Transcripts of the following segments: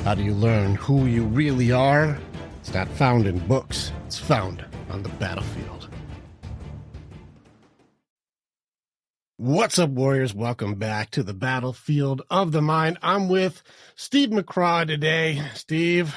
How do you learn who you really are? It's not found in books. It's found on the battlefield. What's up, warriors? Welcome back to the battlefield of the mind. I'm with Steve McCraw today. Steve,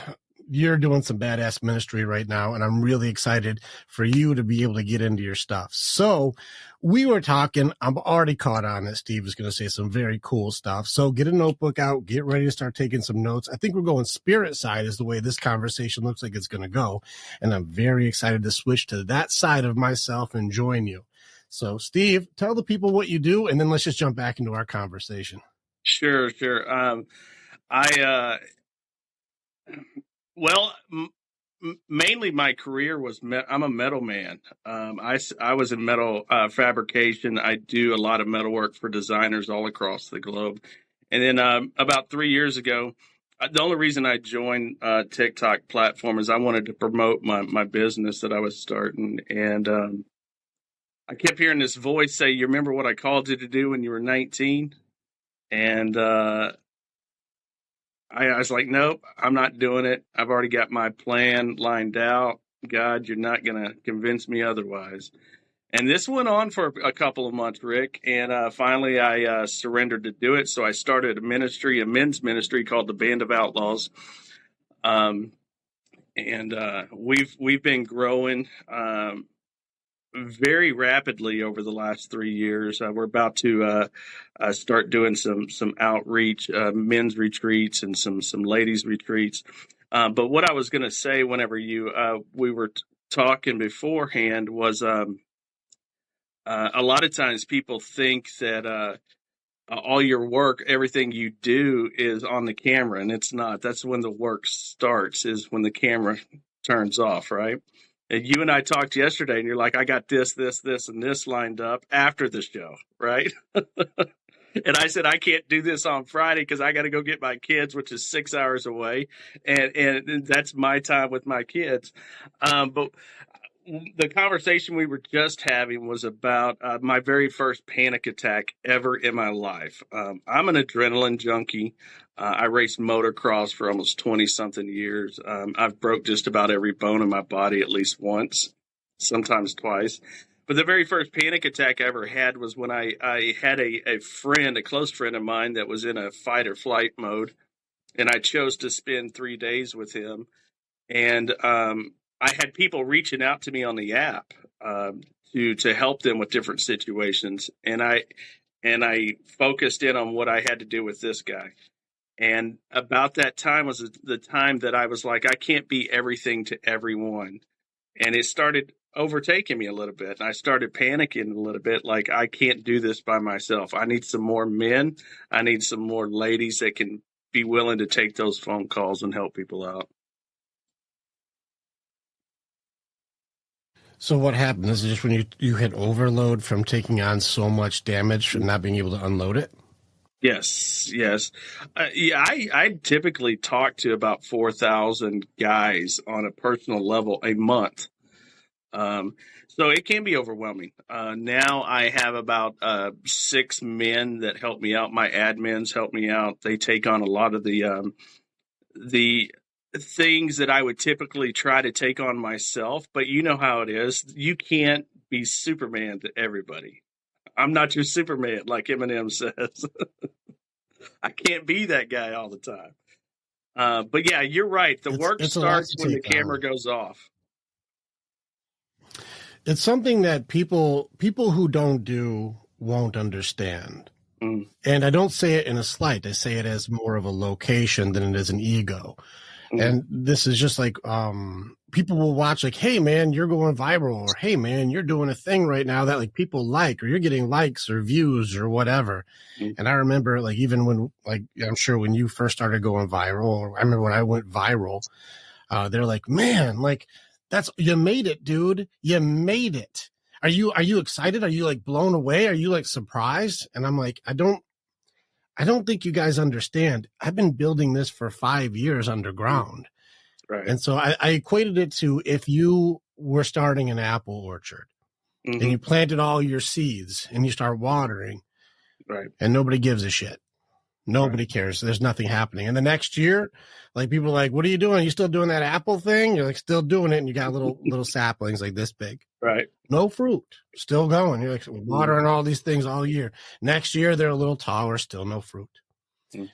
you're doing some badass ministry right now, and I'm really excited for you to be able to get into your stuff. So we were talking, I'm already caught on it. Steve is going to say some very cool stuff. So get a notebook out, get ready to start taking some notes. I think we're going spirit side is the way this conversation looks like it's going to go. And I'm very excited to switch to that side of myself and join you. So Steve, tell the people what you do, and then let's just jump back into our conversation. Sure. Mainly my career was, I'm a metal man. I was in metal fabrication. I do a lot of metalwork for designers all across the globe. And then about 3 years ago, the only reason I joined TikTok platform is I wanted to promote my business that I was starting. And I kept hearing this voice say, "You remember what I called you to do when you were 19? And I was like, nope, I'm not doing it. I've already got my plan lined out. God, you're not going to convince me otherwise. And this went on for a couple of months, Rick. And finally, I surrendered to do it. So I started a men's ministry called the Band of Outlaws. We've been growing very rapidly over the last 3 years. We're about to start doing some outreach, men's retreats and some ladies retreats. But what I was going to say whenever we were talking beforehand was a lot of times people think that all your work, everything you do is on the camera, and it's not. That's when the work starts, is when the camera turns off, right? And you and I talked yesterday, and you're like, I got this, and this lined up after the show, right? And I said, I can't do this on Friday because I got to go get my kids, which is 6 hours away. And that's my time with my kids. But the conversation we were just having was about my very first panic attack ever in my life. I'm an adrenaline junkie. I raced motocross for almost 20-something years. I've broke just about every bone in my body at least once, sometimes twice. But the very first panic attack I ever had was when I had a close friend of mine that was in a fight or flight mode, and I chose to spend 3 days with him. And I had people reaching out to me on the app to help them with different situations, and I focused in on what I had to do with this guy. And about that time was the time that I was like, I can't be everything to everyone, and it started overtaking me a little bit. And I started panicking a little bit, like I can't do this by myself. I need some more men. I need some more ladies that can be willing to take those phone calls and help people out. So what happened? This is just when you hit overload from taking on so much damage and not being able to unload it? Yes. I typically talk to about 4,000 guys on a personal level a month. So it can be overwhelming. Now I have about 6 men that help me out. My admins help me out. They take on a lot of the things that I would typically try to take on myself, but you know how it is. You can't be Superman to everybody. I'm not your Superman, like Eminem says. I can't be that guy all the time. But yeah, you're right. The work starts when the camera goes off. It's something that people who don't do won't understand. And I don't say it in a slight. I say it as more of a location than it is an ego. And this is just like people will watch like, hey, man, you're going viral, or hey, man, you're doing a thing right now that like people like, or you're getting likes or views or whatever. And I remember like even when like I'm sure when you first started going viral, or I remember when I went viral, they're like, man, like you made it, dude. You made it. Are you excited? Are you like blown away? Are you like surprised? And I'm like, I don't think you guys understand. I've been building this for 5 years underground. Right. And so I equated it to if you were starting an apple orchard and you planted all your seeds and you start watering, right, and nobody gives a shit. Nobody cares. There's nothing happening. And the next year, like people are like, what are you doing? Are you still doing that apple thing? You're like, still doing it. And you got little saplings like this big. Right. No fruit, still going. You're like watering all these things all year. Next year, they're a little taller, still no fruit.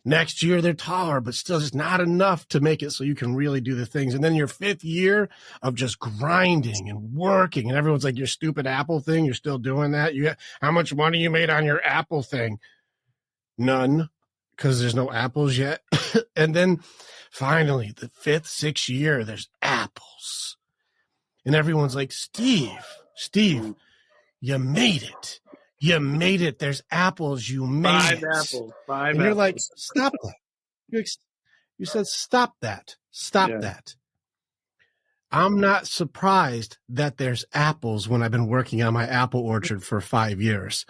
Next year, they're taller, but still just not enough to make it so you can really do the things. And then your 5th year of just grinding and working, and everyone's like, your stupid apple thing, you're still doing that? How much money you made on your apple thing? None, because there's no apples yet. And then finally, the 5th, 6th year, there's apples. And everyone's like, Steve, you made it. You made it. There's apples. You made it. 5 apples. 5 and you're apples. Like, stop that. You said, stop that. Stop that. I'm not surprised that there's apples when I've been working on my apple orchard for 5 years.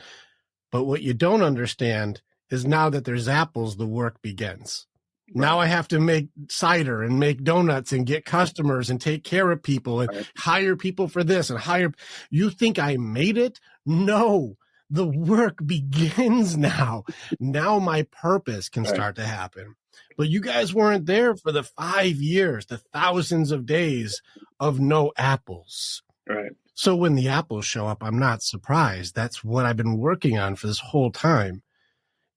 But what you don't understand is now that there's apples, the work begins. Now I have to make cider and make donuts and get customers and take care of people and hire people for this and hire. You think I made it? No, the work begins now. Now my purpose can start to happen. But you guys weren't there for the 5 years, the thousands of days of no apples. Right. So when the apples show up, I'm not surprised. That's what I've been working on for this whole time.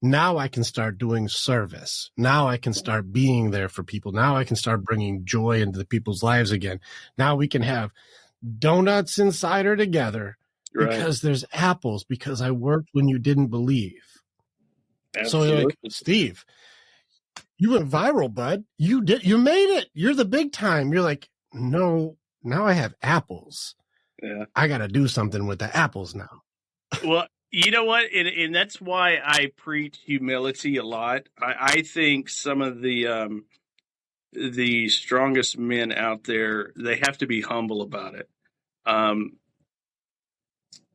Now I can start doing service. Now I can start being there for people. Now I can start bringing joy into the people's lives again. Now we can have donuts and cider together because there's apples, because I worked when you didn't believe. Absolutely. So you're like, Steve, you went viral, bud. You made it. You're the big time. You're like, no, now I have apples. Yeah. I got to do something with the apples now. Well, you know what? And that's why I preach humility a lot. I think some of the strongest men out there, they have to be humble about it.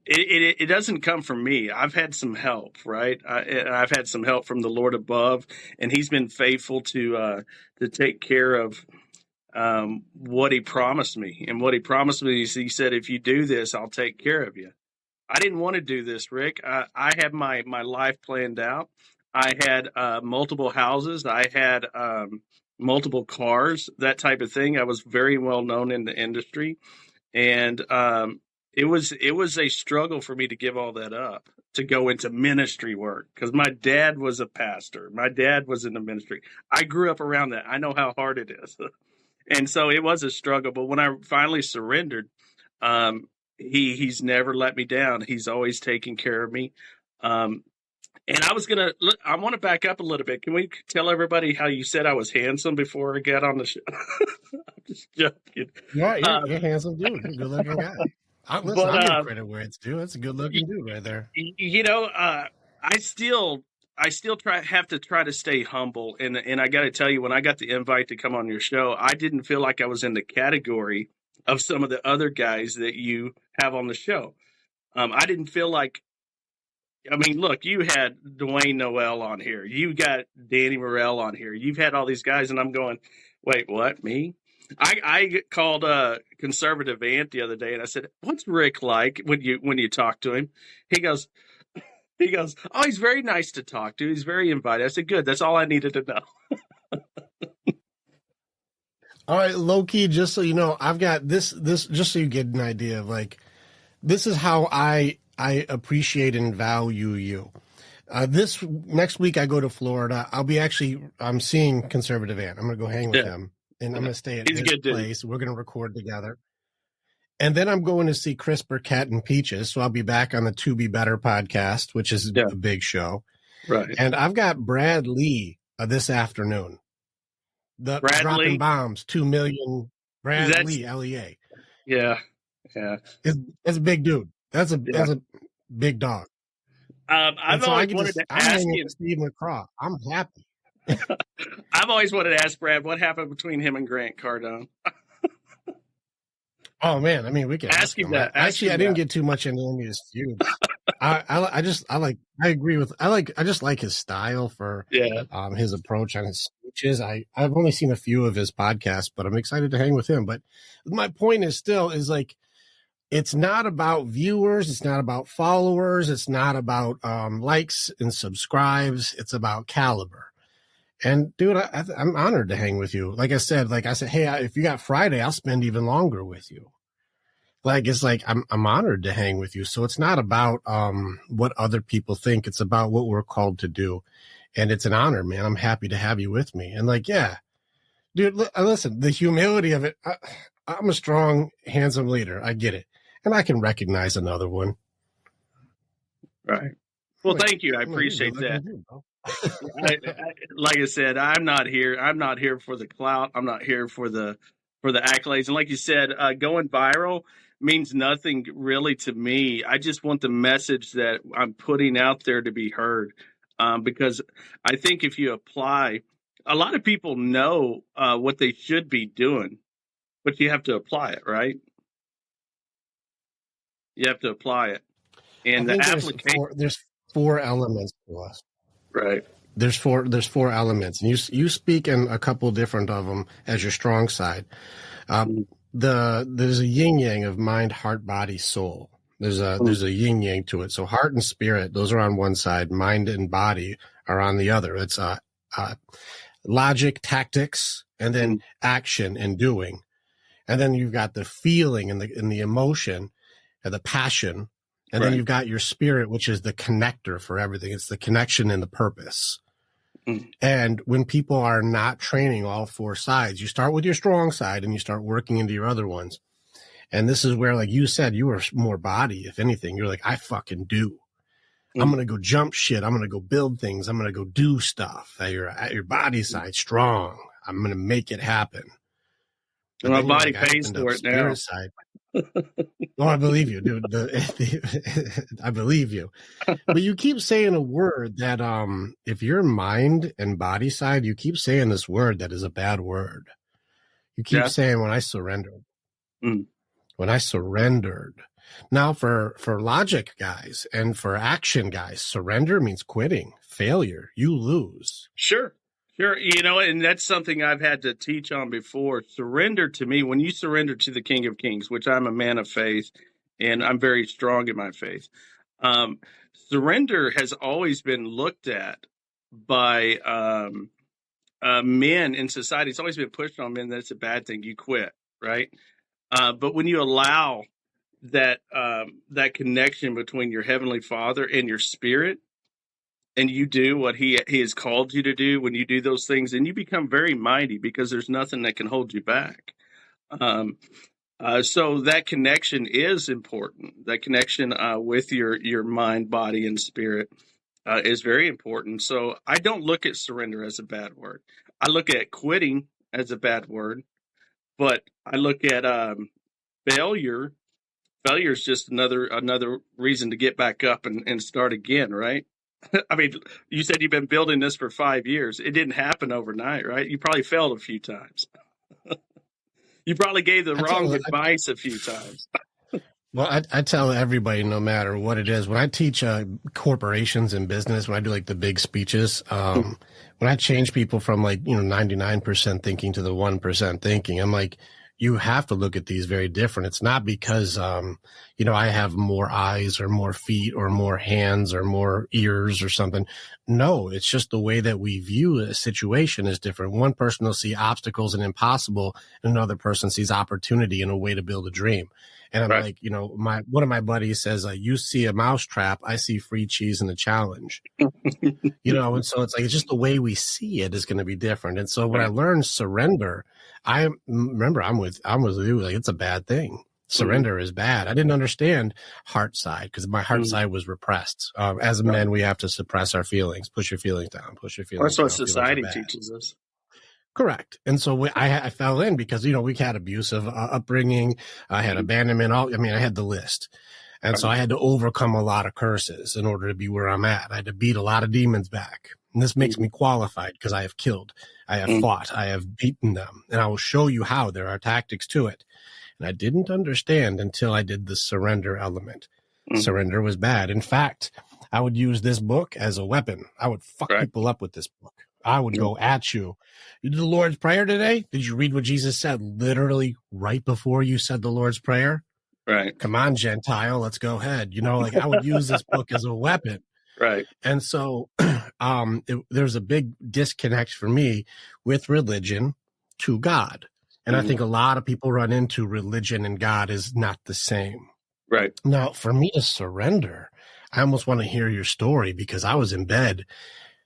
It doesn't come from me. I've had some help, right? I've had some help from the Lord above, and He's been faithful to take care of what He promised me. And what He promised me is He said, if you do this, I'll take care of you. I didn't want to do this, Rick. I had my life planned out. I had multiple houses. I had multiple cars, that type of thing. I was very well known in the industry. And it was a struggle for me to give all that up, to go into ministry work, because my dad was a pastor. My dad was in the ministry. I grew up around that. I know how hard it is. And so it was a struggle. But when I finally surrendered, He's never let me down. He's always taken care of me. And I want to back up a little bit. Can we tell everybody how you said I was handsome before I got on the show? I'm just joking. Yeah, you're a handsome dude. You're a good looking guy. I'll give credit where it's due. That's a good looking dude right there. You know, I still have to try to stay humble. And I got to tell you, when I got the invite to come on your show, I didn't feel like I was in the category of some of the other guys that you have on the show. I didn't feel like, I mean, look, you had Dwayne Noel on here. You got Danny Morrell on here. You've had all these guys, and I'm going, wait, what, me? I called Conservative Ant the other day, and I said, what's Rick like when you talk to him? He goes, oh, he's very nice to talk to. He's very inviting. I said, good. That's all I needed to know. All right, low key, just so you know, I've got this just so you get an idea of like, this is how I appreciate and value you. This next week I go to Florida. I'm seeing Conservative Ant. I'm going to go hang with him, and I'm going to stay at his place. We're going to record together. And then I'm going to see Chris Burkett and Peaches. So I'll be back on the To Be Better podcast, which is a big show. Right. And I've got Brad Lee this afternoon. The dropping bombs, 2 million. Brad Lee, LEA. Yeah. That's a big dude. That's a big dog. I've always wanted to ask you, Steve McCraw. I'm happy. I've always wanted to ask Brad what happened between him and Grant Cardone. Oh man, I mean, we can ask him that. Actually, I didn't get too much into any of his feuds. I just like his style for his approach on his speeches. I've only seen a few of his podcasts, but I'm excited to hang with him. But my point is like, it's not about viewers. It's not about followers. It's not about likes and subscribes. It's about caliber. And dude, I'm honored to hang with you. Like I said, hey, if you got Friday, I'll spend even longer with you. Like, it's like, I'm honored to hang with you. So it's not about what other people think. It's about what we're called to do. And it's an honor, man. I'm happy to have you with me. And like, yeah, dude, listen, the humility of it. I'm a strong, handsome leader. I get it. And I can recognize another one. Right. Well, thank you. I appreciate that. Like I said, I'm not here for the clout. I'm not here for the accolades. And like you said, going viral means nothing really to me. I just want the message that I'm putting out there to be heard. Because I think if you apply, a lot of people know what they should be doing, but you have to apply it, right? You have to apply it. And the application. There's 4 elements to us. Right. There's 4 elements, and you speak in a couple different of them as your strong side. There's a yin yang of mind, heart, body, soul. There's a yin yang to it. So heart and spirit, those are on one side. Mind and body are on the other. It's logic, tactics, and then action and doing. And then you've got the feeling and the emotion and the passion. And then you've got your spirit, which is the connector for everything. It's the connection and the purpose. And when people are not training all 4 sides, you start with your strong side and you start working into your other ones. And this is where, like you said, you were more body, if anything. You're like, I fucking do. I'm going to go jump shit. I'm going to go build things. I'm going to go do stuff. At your body side, strong. I'm going to make it happen. And my body pays for it now. Side. Oh, I believe you, dude. I believe you. But you keep saying a word that if your mind and body side, you keep saying this word that is a bad word. You keep saying when I surrendered. When I surrendered. Now for logic guys and for action guys, surrender means quitting, failure. You lose. Sure. And that's something I've had to teach on before. Surrender to me, when you surrender to the King of Kings, which I'm a man of faith, and I'm very strong in my faith, surrender has always been looked at by men in society. It's always been pushed on men that it's a bad thing. You quit, right? But when you allow that connection between your Heavenly Father and your spirit, and you do what he has called you to do, when you do those things, and you become very mighty because there's nothing that can hold you back. So that connection is important. That connection with your mind, body, and spirit is very important. So I don't look at surrender as a bad word. I look at quitting as a bad word, but I look at failure. Failure is just another reason to get back up and start again, right? I mean, you said you've been building this for 5 years. It didn't happen overnight, right? You probably failed a few times. You probably gave the wrong advice a few times. Well, I tell everybody, no matter what it is, when I teach corporations and business, when I do like the big speeches, when I change people from 99% thinking to the 1% thinking, I'm like, you have to look at these very different. It's not because, I have more eyes or more feet or more hands or more ears or something. No, it's just the way that we view a situation is different. One person will see obstacles and impossible, and another person sees opportunity and a way to build a dream. And I'm like, one of my buddies says, you see a mousetrap, I see free cheese and a challenge. And so it's like, it's just the way we see it is going to be different. And so when I learned surrender, I'm with you. Like, it's a bad thing. Surrender is bad. I didn't understand heart side because my heart side was repressed. As men, we have to suppress our feelings, push your feelings down, push your feelings down. That's what society teaches us. Correct. And so I fell in because, we had abusive upbringing. I had abandonment. I had the list. And so I had to overcome a lot of curses in order to be where I'm at. I had to beat a lot of demons back. And this makes me qualified because I have killed, I have fought, I have beaten them. And I will show you how. There are tactics to it. And I didn't understand until I did the surrender element. Surrender was bad. In fact, I would use this book as a weapon. I would fuck people up with this book. I would go at you. You did the Lord's Prayer today? Did you read what Jesus said literally right before you said the Lord's Prayer? Right. Come on, Gentile, let's go ahead. Like I would use this book as a weapon. Right. And so there's a big disconnect for me with religion to God. And I think a lot of people run into religion and God is not the same. Right. Now, for me to surrender, I almost want to hear your story because I was in bed.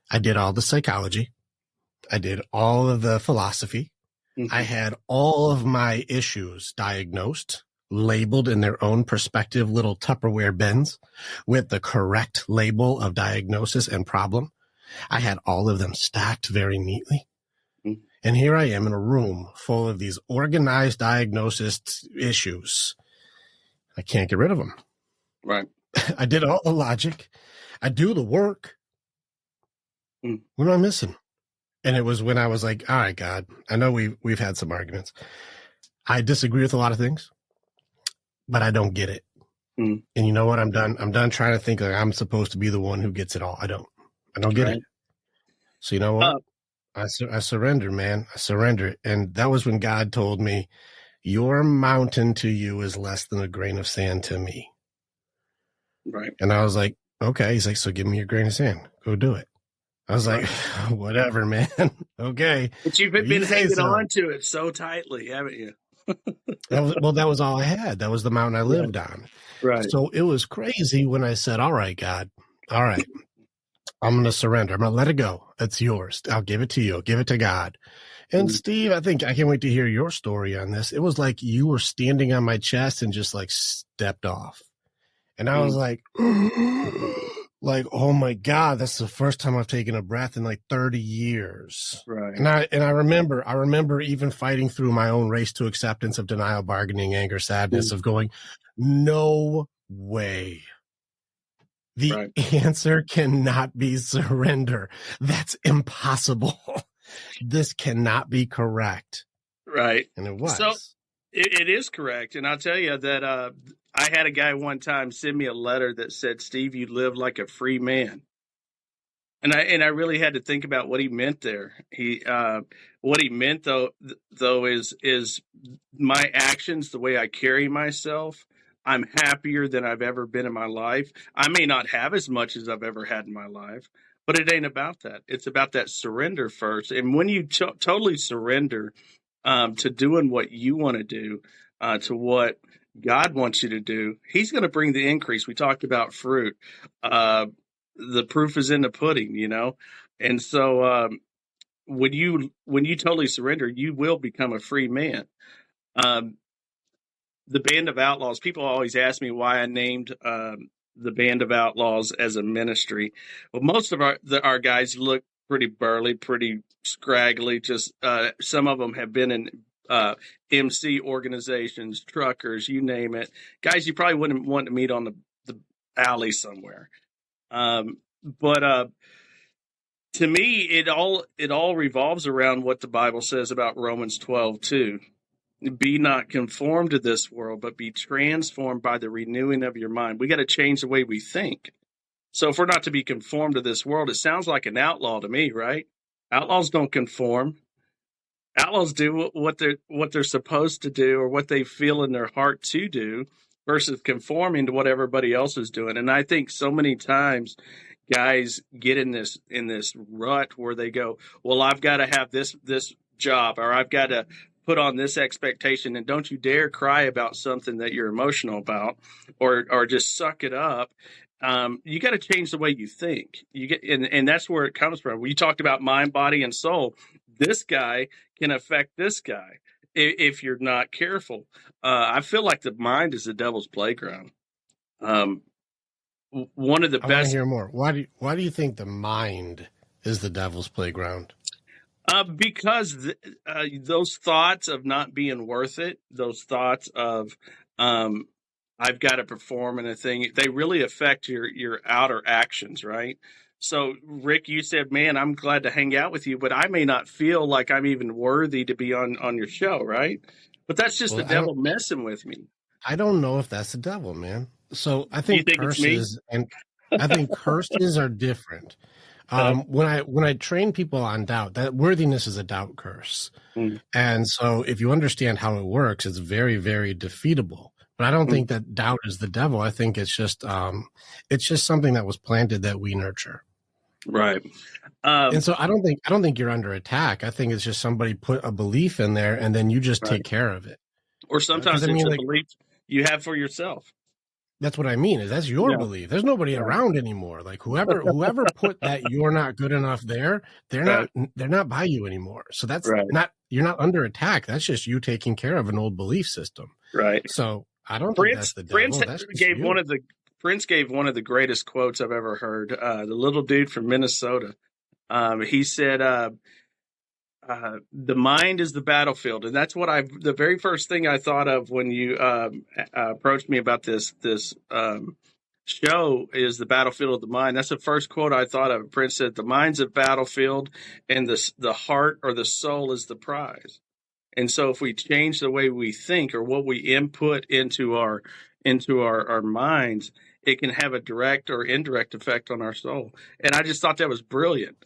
I did all the psychology. I did all of the philosophy. I had all of my issues diagnosed, labeled in their own perspective little Tupperware bins with the correct label of diagnosis and problem. I had all of them stacked very neatly. And here I am in a room full of these organized diagnosis issues. I can't get rid of them. Right. I did all the logic. I do the work. What am I missing? And it was when I was like, all right, God, I know we've had some arguments. I disagree with a lot of things, but I don't get it. And you know what? I'm done. I'm done trying to think like I'm supposed to be the one who gets it all. I don't get it. So you know what? I surrender, man. I surrender. And that was when God told me, your mountain to you is less than a grain of sand to me. Right. And I was like, okay. He's like, so give me your grain of sand. Go do it. I was like, whatever, man. Okay. But you've been hanging on to it so tightly, haven't you? That was all I had. That was the mountain I lived on. Right. So it was crazy when I said, all right, God, all right, I'm going to surrender. I'm going to let it go. It's yours. I'll give it to you. I'll give it to God. And Steve, I can't wait to hear your story on this. It was like you were standing on my chest and just like stepped off. And I was like, oh my God, that's the first time I've taken a breath in like 30 years. Right. And I remember even fighting through my own race to acceptance of denial, bargaining, anger, sadness of going, no way. The answer cannot be surrender. That's impossible. This cannot be correct. Right. And it was. So it is correct. And I'll tell you that I had a guy one time send me a letter that said, Steve, you live like a free man. And I really had to think about what he meant there. What he meant though is my actions, the way I carry myself. I'm happier than I've ever been in my life. I may not have as much as I've ever had in my life, but it ain't about that. It's about that surrender first. And when you totally surrender to doing what you want to do, to what God wants you to do, he's going to bring the increase. We talked about fruit. The proof is in the pudding, you know? And so when you totally surrender, you will become a free man. The Band of Outlaws, people always ask me why I named the Band of Outlaws as a ministry. Well, most of our guys look pretty burly, pretty scraggly. Just some of them have been in MC organizations, truckers, you name it. Guys you probably wouldn't want to meet on the alley somewhere. But to me, it all revolves around what the Bible says about Romans 12:2. Be not conformed to this world, but be transformed by the renewing of your mind. We got to change the way we think. So if we're not to be conformed to this world, it sounds like an outlaw to me, right? Outlaws don't conform. Outlaws do what they're supposed to do or what they feel in their heart to do versus conforming to what everybody else is doing. And I think so many times guys get in this rut where they go, well, I've got to have this job, or I've got to put on this expectation, and don't you dare cry about something that you're emotional about, or just suck it up. You got to change the way you think. And that's where it comes from. We talked about mind, body, and soul. This guy can affect this guy if you're not careful. I feel like the mind is the devil's playground. One of the best. I want to hear more. Why do you think the mind is the devil's playground? Because those thoughts of not being worth it, those thoughts of I've got to perform in a thing, they really affect your outer actions, right? So, Rick, you said, man, I'm glad to hang out with you, but I may not feel like I'm even worthy to be on your show, right? But that's just the devil messing with me. I don't know if that's the devil, man. So I think curses are different. When I train people on doubt, that worthiness is a doubt curse. And so if you understand how it works, it's very, very defeatable But I don't think that doubt is the devil. I think it's just something that was planted that we nurture. Right. And so I don't think you're under attack. I think it's just somebody put a belief in there and then you just take care of it. Or sometimes it's a belief you have for yourself. That's what I mean, is that's your belief. There's nobody around anymore. Like whoever put that you're not good enough there, they're not by you anymore. So that's you're not under attack. That's just you taking care of an old belief system. Right. So I don't think that's the devil. Prince gave one of the greatest quotes I've ever heard. The little dude from Minnesota. He said, the mind is the battlefield. And that's what the very first thing I thought of when you approached me about this show is the battlefield of the mind. That's the first quote I thought of. Prince said, the mind's a battlefield and the heart or the soul is the prize. And so if we change the way we think or what we input into our minds, it can have a direct or indirect effect on our soul. And I just thought that was brilliant.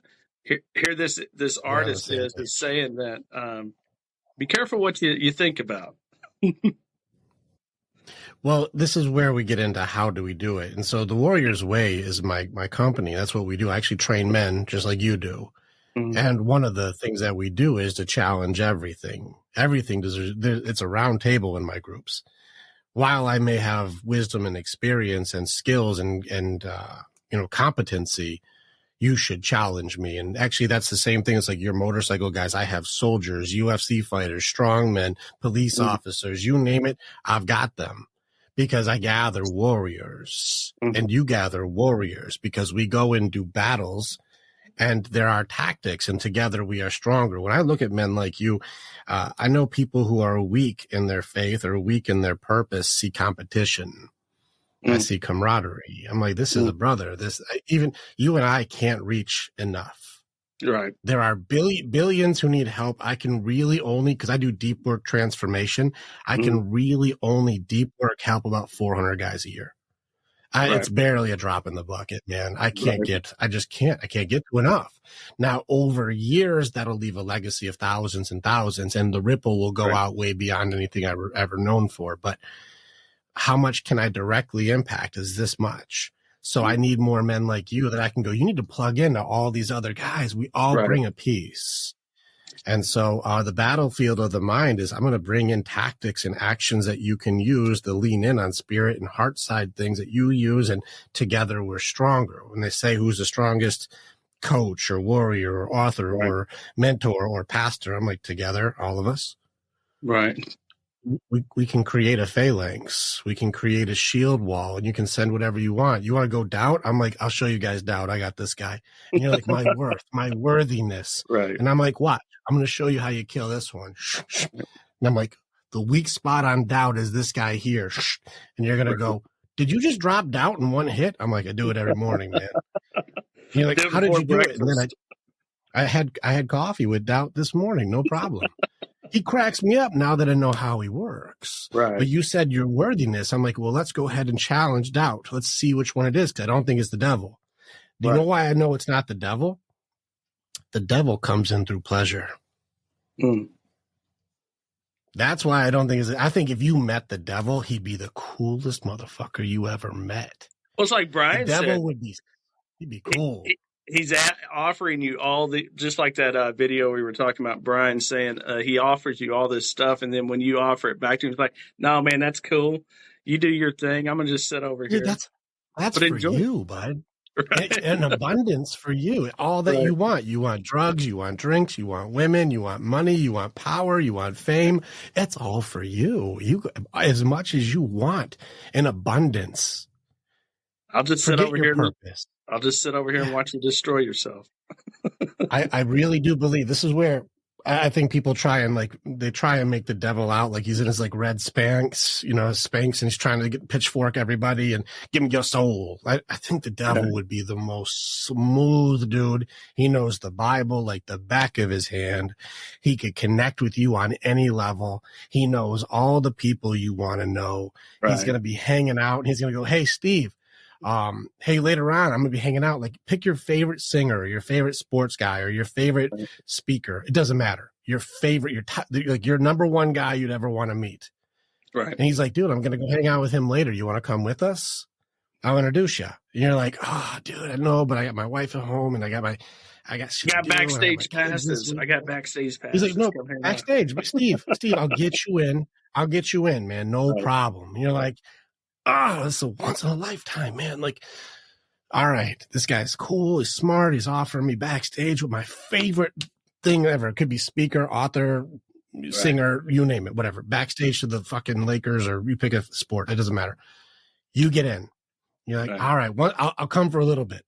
Here this artist is saying that be careful what you think about. Well, this is where we get into how do we do it. And so the Warrior's Way is my company. That's what we do. I actually train men just like you do. Mm-hmm. And one of the things that we do is to challenge everything. Everything it's a round table in my groups. While I may have wisdom and experience and skills and competency, you should challenge me. And actually that's the same thing as like your motorcycle guys. I have soldiers, UFC fighters, strongmen, police officers, you name it. I've got them because I gather warriors and you gather warriors because we go and do battles and there are tactics and together we are stronger. When I look at men like you, I know people who are weak in their faith or weak in their purpose see competition. I see camaraderie. I'm like, this is a brother. Even you and I can't reach enough. Right. There are billions who need help. I can really only, because I do deep work transformation, I can really only deep work help about 400 guys a year. It's barely a drop in the bucket, man. I can't get to enough. Now, over years, that'll leave a legacy of thousands and thousands, and the ripple will go out way beyond anything I've ever known for. But how much can I directly impact is this much. So I need more men like you that I can go, you need to plug into all these other guys. We all bring a piece. And so the battlefield of the mind is I'm going to bring in tactics and actions that you can use to lean in on spirit and heart side things that you use. And together we're stronger. When they say who's the strongest coach or warrior or author or mentor or pastor, I'm like, together, all of us. Right. We can create a phalanx. We can create a shield wall and you can send whatever you want. You want to go doubt? I'm like, I'll show you guys doubt. I got this guy. And you're like, my worth, my worthiness. Right. And I'm like, watch, I'm going to show you how you kill this one. And I'm like, the weak spot on doubt is this guy here. And you're going to go, did you just drop doubt in one hit? I'm like, I do it every morning, man. And you're like, how did you do it? And then I had coffee with doubt this morning. No problem. He cracks me up now that I know how he works. Right. But you said your worthiness. I'm like, well, let's go ahead and challenge doubt. Let's see which one it is, because I don't think it's the devil. Do you know why I know it's not the devil? The devil comes in through pleasure. That's why I don't think I think if you met the devil, he'd be the coolest motherfucker you ever met. Well, it's like Brian said. The devil he'd be cool. He's offering you all just like that video we were talking about, Brian saying he offers you all this stuff. And then when you offer it back to him, he's like, no, man, that's cool. You do your thing. I'm going to just sit over here. That's for you, bud. Right. An abundance for you. All that you want. You want drugs, you want drinks, you want women, you want money, you want power, you want fame. It's all for you. You as much as you want in abundance. I'll just sit over here. I'll just sit over here and watch you destroy yourself. I really do believe this is where I think people try and make the devil out like he's in his like red Spanx, Spanx, and he's trying to get pitchfork everybody and give him your soul. I think the devil would be the most smooth dude. He knows the Bible like the back of his hand. He could connect with you on any level. He knows all the people you want to know. Right. He's going to be hanging out and he's going to go, hey, Steve. Hey, later on, I'm going to be hanging out. Like, pick your favorite singer or your favorite sports guy or your favorite speaker. It doesn't matter. Your favorite, your number one guy you'd ever want to meet. Right. And he's like, dude, I'm going to go hang out with him later. You want to come with us? I'll introduce you. And you're like, oh, dude, I know, but I got my wife at home and I got backstage passes. I got backstage passes. He's like, no, backstage. But Steve, I'll get you in. I'll get you in, man. No problem. And you're like, oh, this is a once in a lifetime, man. Like, all right, this guy's cool. He's smart. He's offering me backstage with my favorite thing ever. It could be speaker, author, singer, you name it, whatever. Backstage to the fucking Lakers, or you pick a sport. It doesn't matter. You get in. You're like, all right, I'll come for a little bit.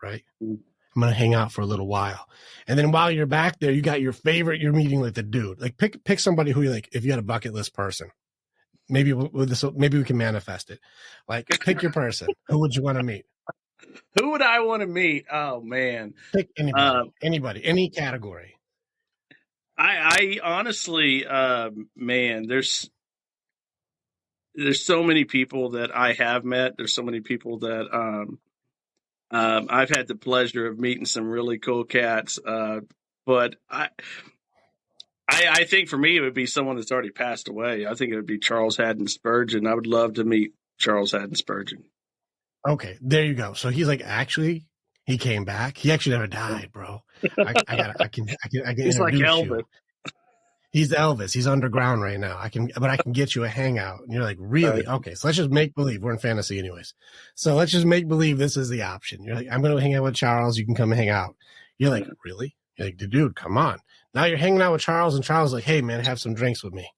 Right? I'm going to hang out for a little while. And then while you're back there, you got your favorite, you're meeting like the dude. Like pick somebody who you like, if you had a bucket list person. Maybe maybe we can manifest it. Like, pick your person. Who would you want to meet? Who would I want to meet? Oh, man. Pick anybody, any category. I honestly, man, there's so many people that I have met. There's so many people that I've had the pleasure of meeting some really cool cats. But I think for me, it would be someone that's already passed away. I think it would be Charles Haddon Spurgeon. I would love to meet Charles Haddon Spurgeon. Okay, there you go. So he's like, actually, he came back. He actually never died, bro. I can He's like Elvis. He's Elvis. He's underground right now. I can get you a hangout. And you're like, really? Right. Okay, so let's just make believe. We're in fantasy anyways. So let's just make believe this is the option. You're like, I'm going to hang out with Charles. You can come hang out. You're like, really? You're like, dude, come on. Now you're hanging out with Charles, and Charles is like, hey, man, have some drinks with me.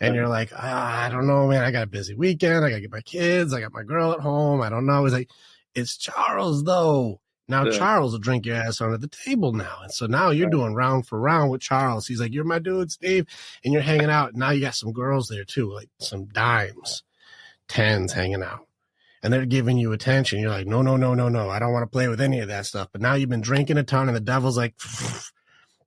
And you're like, I don't know, man. I got a busy weekend. I got to get my kids. I got my girl at home. I don't know. He's like, it's Charles, though. Now Charles will drink your ass under the table now. And so now you're doing round for round with Charles. He's like, you're my dude, Steve. And you're hanging out. Now you got some girls there, too, like some dimes, tens hanging out. And they're giving you attention. You're like, no. I don't want to play with any of that stuff. But now you've been drinking a ton, and the devil's like,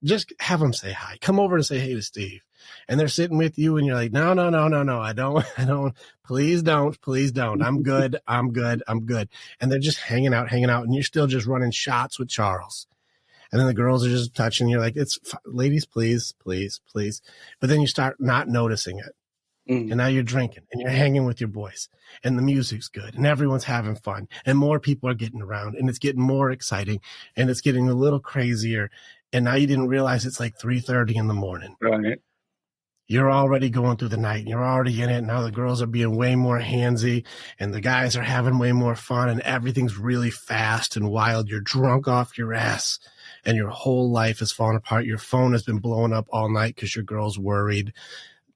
just have them say hi. Come over and say hey to Steve. And they're sitting with you, and you're like, no. I don't. Please don't. I'm good. And they're just hanging out. And you're still just running shots with Charles. And then the girls are just touching. You're like, ladies, please. But then you start not noticing it. And now you're drinking, and you're hanging with your boys, and the music's good, and everyone's having fun, and more people are getting around, and it's getting more exciting, and it's getting a little crazier. And now you didn't realize it's like 3:30 in the morning. Right. You're already going through the night, and you're already in it. Now the girls are being way more handsy, and the guys are having way more fun, and everything's really fast and wild. You're drunk off your ass, and your whole life is falling apart. Your phone has been blowing up all night because your girl's worried.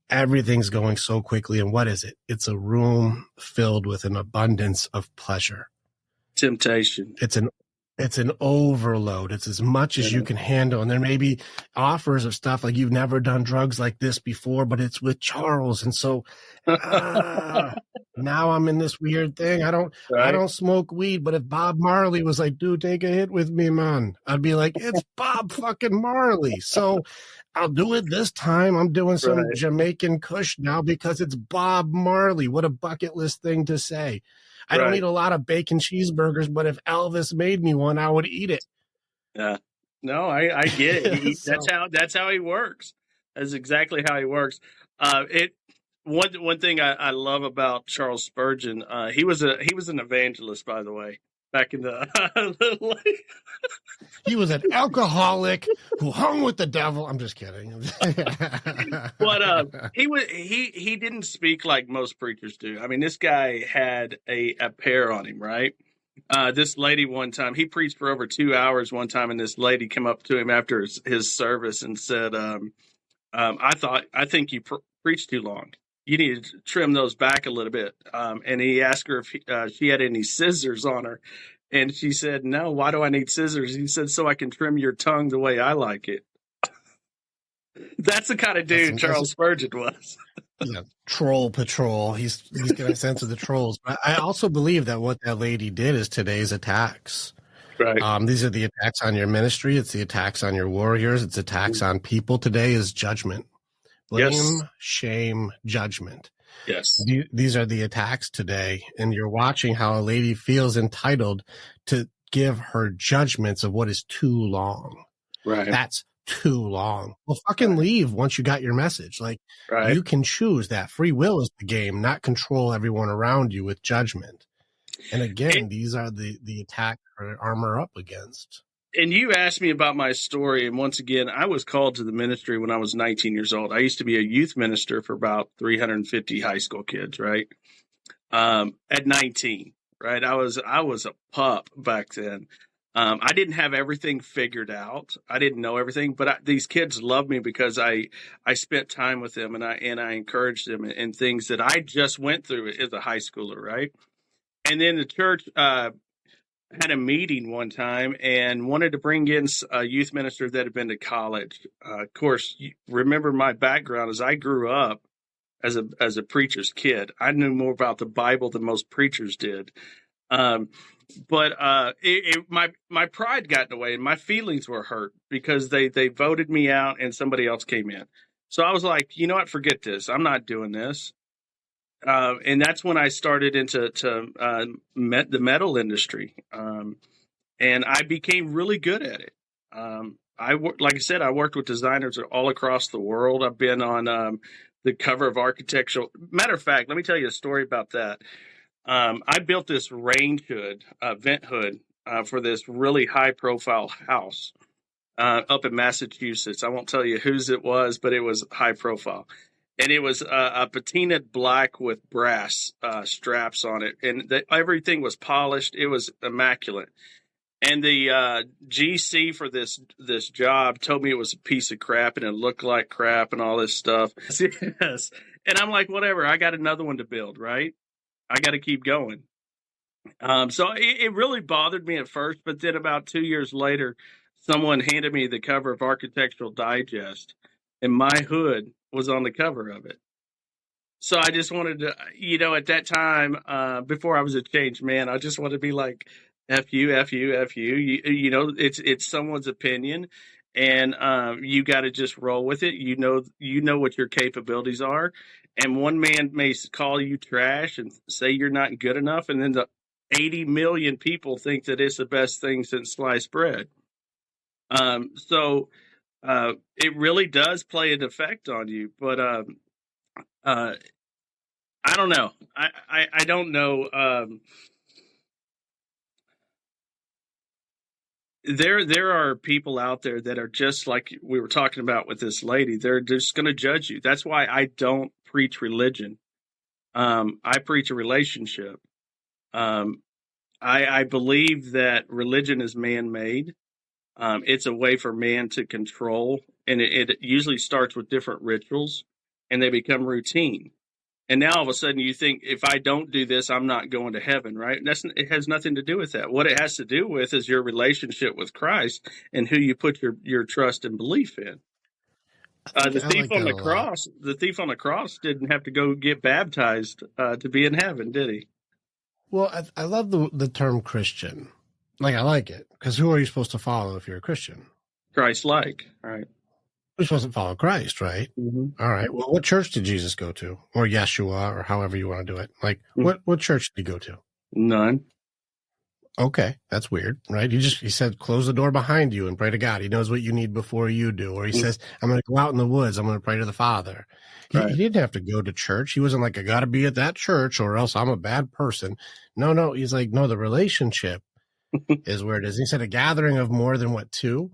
Everything's going so quickly. And what is it? It's a room filled with an abundance of pleasure. Temptation. It's an overload. It's as much as you can handle. And there may be offers of stuff like, you've never done drugs like this before, but it's with Charles. And so now I'm in this weird thing. I don't smoke weed, but if Bob Marley was like, dude, take a hit with me, man, I'd be like, it's Bob fucking Marley. So I'll do it this time. I'm doing some Jamaican Kush now because it's Bob Marley. What a bucket list thing to say. I don't eat a lot of bacon cheeseburgers, but if Elvis made me one, I would eat it. Yeah. No, I get it. That's how he works. That's exactly how he works. One thing I love about Charles Spurgeon, he was an evangelist, by the way. Back in the he was an alcoholic who hung with the devil. I'm just kidding. But he didn't speak like most preachers do. I mean, this guy had a pair on him, right? This lady one time, he preached for over 2 hours one time, and this lady came up to him after his service and said, I think you preached too long. You need to trim those back a little bit. And he asked her if she had any scissors on her. And she said, no, why do I need scissors? He said, so I can trim your tongue the way I like it. That's the kind of dude Charles Spurgeon was. Yeah, troll patrol. He's got a sense of the trolls. But I also believe that what that lady did is today's attacks. Right. These are the attacks on your ministry. It's the attacks on your warriors. It's attacks on people. Today is judgment. Blame, shame, judgment. Yes. These are the attacks today. And you're watching how a lady feels entitled to give her judgments of what is too long. Right. That's too long. Well, fucking leave once you got your message. Like, you can choose that. Free will is the game, not control everyone around you with judgment. And again, these are the attack or armor up against. And you asked me about my story. And once again, I was called to the ministry when I was 19 years old. I used to be a youth minister for about 350 high school kids, right? At 19, right? I was a pup back then. I didn't have everything figured out. I didn't know everything, but these kids loved me because I spent time with them and I encouraged them in things that I just went through as a high schooler, right? And then the church had a meeting one time and wanted to bring in a youth minister that had been to college. Of course, remember my background is I grew up as a preacher's kid. I knew more about the Bible than most preachers did. But my pride got in the way and my feelings were hurt because they voted me out and somebody else came in. So I was like, you know what? Forget this. I'm not doing this. And that's when I started into the metal industry. And I became really good at it. Like I said, I worked with designers all across the world. I've been on the cover of architectural. Matter of fact, let me tell you a story about that. I built this range hood, vent hood, for this really high profile house up in Massachusetts. I won't tell you whose it was, but it was high profile. And it was a patinaed black with brass straps on it. And everything was polished. It was immaculate. And the GC for this job told me it was a piece of crap and it looked like crap and all this stuff. Yes. And I'm like, whatever. I got another one to build, right? I got to keep going. So it really bothered me at first. But then about 2 years later, someone handed me the cover of Architectural Digest. And my hood was on the cover of it. So I just wanted to, at that time, before I was a changed man, I just wanted to be like, F you, F you, F you. It's someone's opinion and you got to just roll with it. You know what your capabilities are. And one man may call you trash and say you're not good enough. And then the 80 million people think that it's the best thing since sliced bread. So it really does play an effect on you, but I don't know. I don't know. There are people out there that are just like we were talking about with this lady. They're just going to judge you. That's why I don't preach religion. I preach a relationship. I believe that religion is man-made. It's a way for man to control, and it usually starts with different rituals, and they become routine. And now all of a sudden you think, if I don't do this, I'm not going to heaven, right? It has nothing to do with that. What it has to do with is your relationship with Christ and who you put your trust and belief in. The thief on the cross didn't have to go get baptized to be in heaven, did he? Well, I love the term Christian. Like, I like it, because who are you supposed to follow if you're a Christian? Christ-like, right? You're supposed to follow Christ, right? Mm-hmm. All right. Well, what church did Jesus go to? Or Yeshua, or however you want to do it. Like, what church did he go to? None. Okay, that's weird, right? He said, close the door behind you and pray to God. He knows what you need before you do. Or he says, I'm going to go out in the woods. I'm going to pray to the Father. Right. He didn't have to go to church. He wasn't like, I got to be at that church or else I'm a bad person. No. He's like, no, the relationship is where it is. He said a gathering of more than two?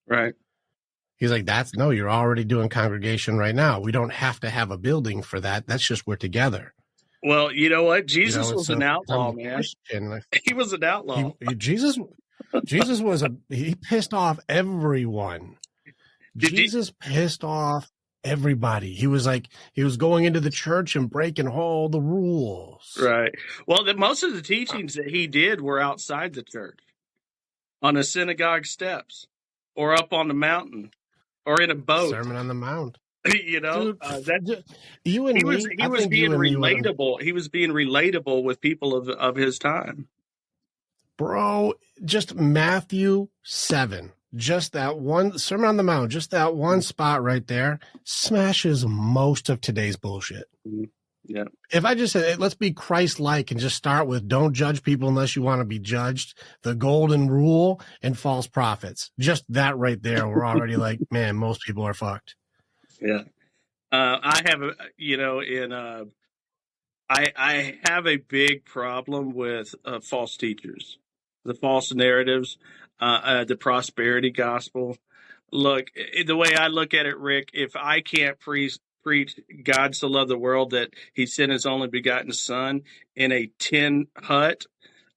Right. He's like, you're already doing congregation right now. We don't have to have a building for that. That's just we're together. Well, you know what? Jesus was an outlaw, man. He was an outlaw. Jesus was he pissed off everyone. Jesus pissed off everybody. He was going into the church and breaking all the rules. Right. Well, most of the teachings that he did were outside the church, on the synagogue steps, or up on the mountain, or in a boat. Sermon on the Mount. Dude, he was being relatable. He was being relatable with people of his time. Bro, just Matthew 7. Just that one Sermon on the Mount, just that one spot right there smashes most of today's bullshit. Yeah. If I just said, let's be Christ-like and just start with don't judge people unless you want to be judged, the golden rule and false prophets, just that right there, we're already like, man, most people are fucked. Yeah. I have I have a big problem with false teachers, the false narratives, the prosperity gospel. Look, the way I look at it, Rick, if I can't preach God so loved the world that he sent his only begotten son in a tin hut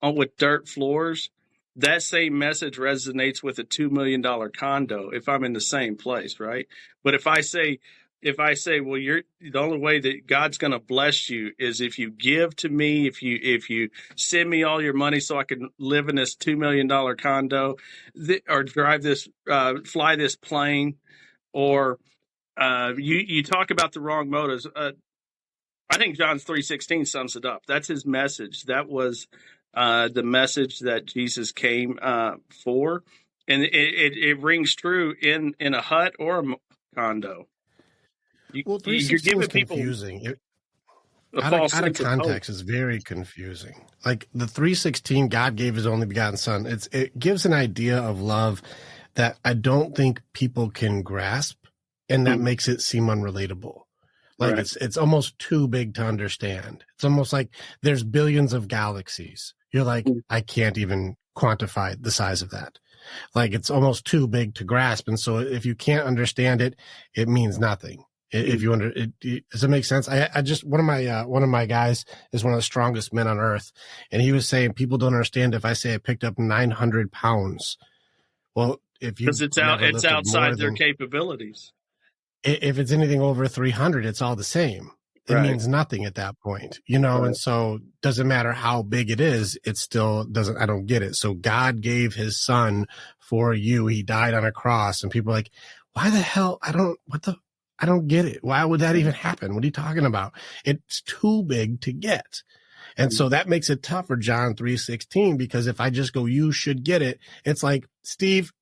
with dirt floors, that same message resonates with a $2 million condo if I'm in the same place, right? But if I say, well, you're the only way that God's going to bless you is if you give to me, if you send me all your money so I can live in this $2 million condo, or drive this, fly this plane, or you talk about the wrong motives. I think John 3:16 sums it up. That's his message. That was the message that Jesus came for, and it rings true in a hut or a condo. Well, You're 316 is giving people confusing. a Out of, false out of sense of hope. context is very confusing. Like the 316, God gave his only begotten son. It gives an idea of love that I don't think people can grasp, and that makes it seem unrelatable. Like Right. it's almost too big to understand. It's almost like there's billions of galaxies. You're like, I can't even quantify the size of that. Like it's almost too big to grasp. And so if you can't understand it, it means nothing. If you does it make sense? I just, one of my guys is one of the strongest men on earth. And he was saying, people don't understand if I say I picked up 900 pounds. Well, if you, Because it's outside their capabilities. If it's anything over 300, it's all the same. It means nothing at that point, Right. And so doesn't matter how big it is. It still doesn't, I don't get it. So God gave his son for you. He died on a cross, and people are like, why the hell? I don't get it. Why would that even happen? What are you talking about? It's too big to get. And so that makes it tough for John 3:16, because if I just go, you should get it. It's like, Steve,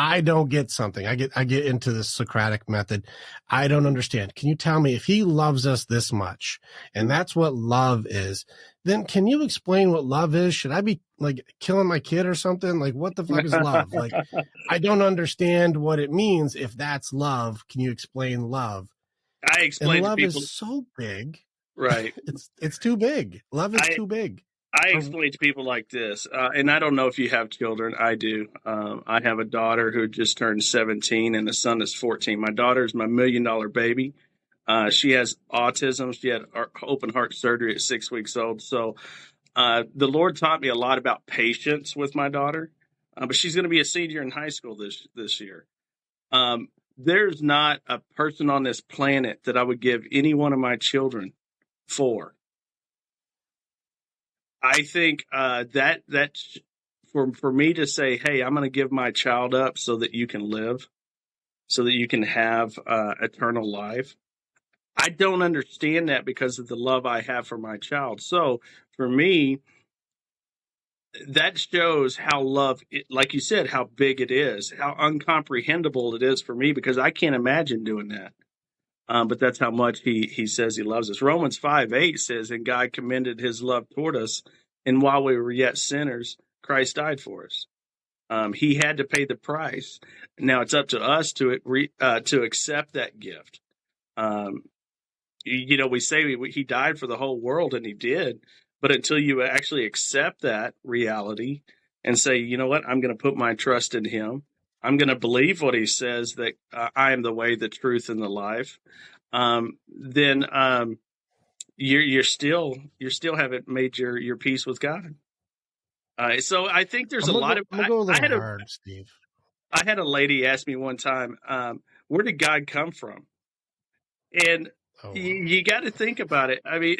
I don't get something. I get into the Socratic method. I don't understand. Can you tell me if he loves us this much, and that's what love is, then can you explain what love is? Should I be like killing my kid or something? Like, what the fuck is love? Like, I don't understand what it means. If that's love, can you explain love? I explain and love to people, is so big. right? It's too big. Love is too big. I explain to people like this, and I don't know if you have children. I do. I have a daughter who just turned 17 and a son is 14. My daughter is my $1 million baby. She has autism. She had open heart surgery at 6 weeks old. So the Lord taught me a lot about patience with my daughter, but she's going to be a senior in high school this year. There's not a person on this planet that I would give any one of my children for. I think that's for me to say, hey, I'm going to give my child up so that you can live, so that you can have eternal life. I don't understand that because of the love I have for my child. So for me, that shows how love, like you said, how big it is, how uncomprehendable it is for me, because I can't imagine doing that. But that's how much he says he loves us. Romans 5:8 says, and God commended his love toward us, and while we were yet sinners, Christ died for us. He had to pay the price. Now it's up to us to accept that gift. We say he died for the whole world, and he did. But until you actually accept that reality and say, you know what, I'm going to put my trust in him, I'm going to believe what he says, that I am the way, the truth, and the life. Then you still haven't made your peace with God. So I think there's a lot of. I'm gonna go a little hard, Steve. I had a lady ask me one time, where did God come from? And you got to think about it. I mean.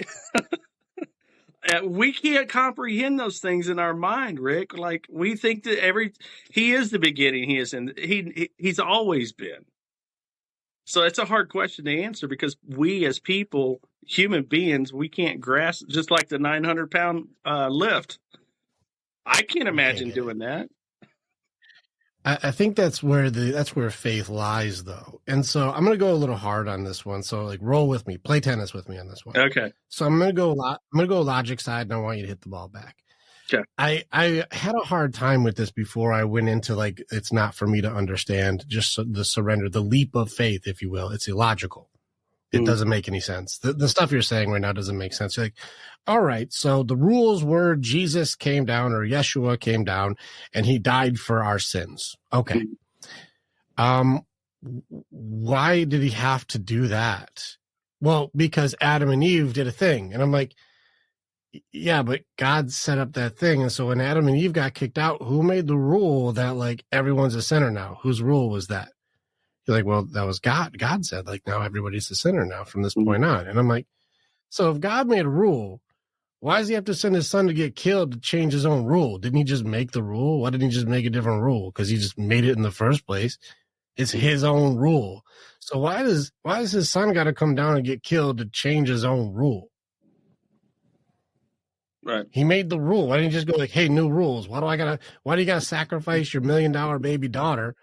We can't comprehend those things in our mind, Rick. Like, we think that he is the beginning. He's always been. So it's a hard question to answer, because we as people, human beings, we can't grasp, just like the 900-pound lift. I can't imagine doing that. I think that's where faith lies, though. And so I'm going to go a little hard on this one. So like, roll with me, play tennis with me on this one. Okay. So I'm going to go logic side, and I want you to hit the ball back. Okay. I had a hard time with this before I went into like, it's not for me to understand, just the surrender, the leap of faith, if you will. It's illogical. It doesn't make any sense. The stuff you're saying right now doesn't make sense. You're like, all right, so the rules were Jesus came down, or Yeshua came down, and he died for our sins. Okay. Why did he have to do that? Well, because Adam and Eve did a thing. And I'm like, yeah, but God set up that thing. And so when Adam and Eve got kicked out, who made the rule that like everyone's a sinner now? Whose rule was that? You're like, well, that was God. God said, like, now everybody's a sinner now from this point on. And I'm like, so if God made a rule, why does he have to send his son to get killed to change his own rule? Didn't he just make the rule? Why didn't he just make a different rule? Because he just made it in the first place. It's his own rule. So why does his son got to come down and get killed to change his own rule? Right. He made the rule. Why didn't he just go like, hey, new rules? Why do you gotta sacrifice your $1 million baby daughter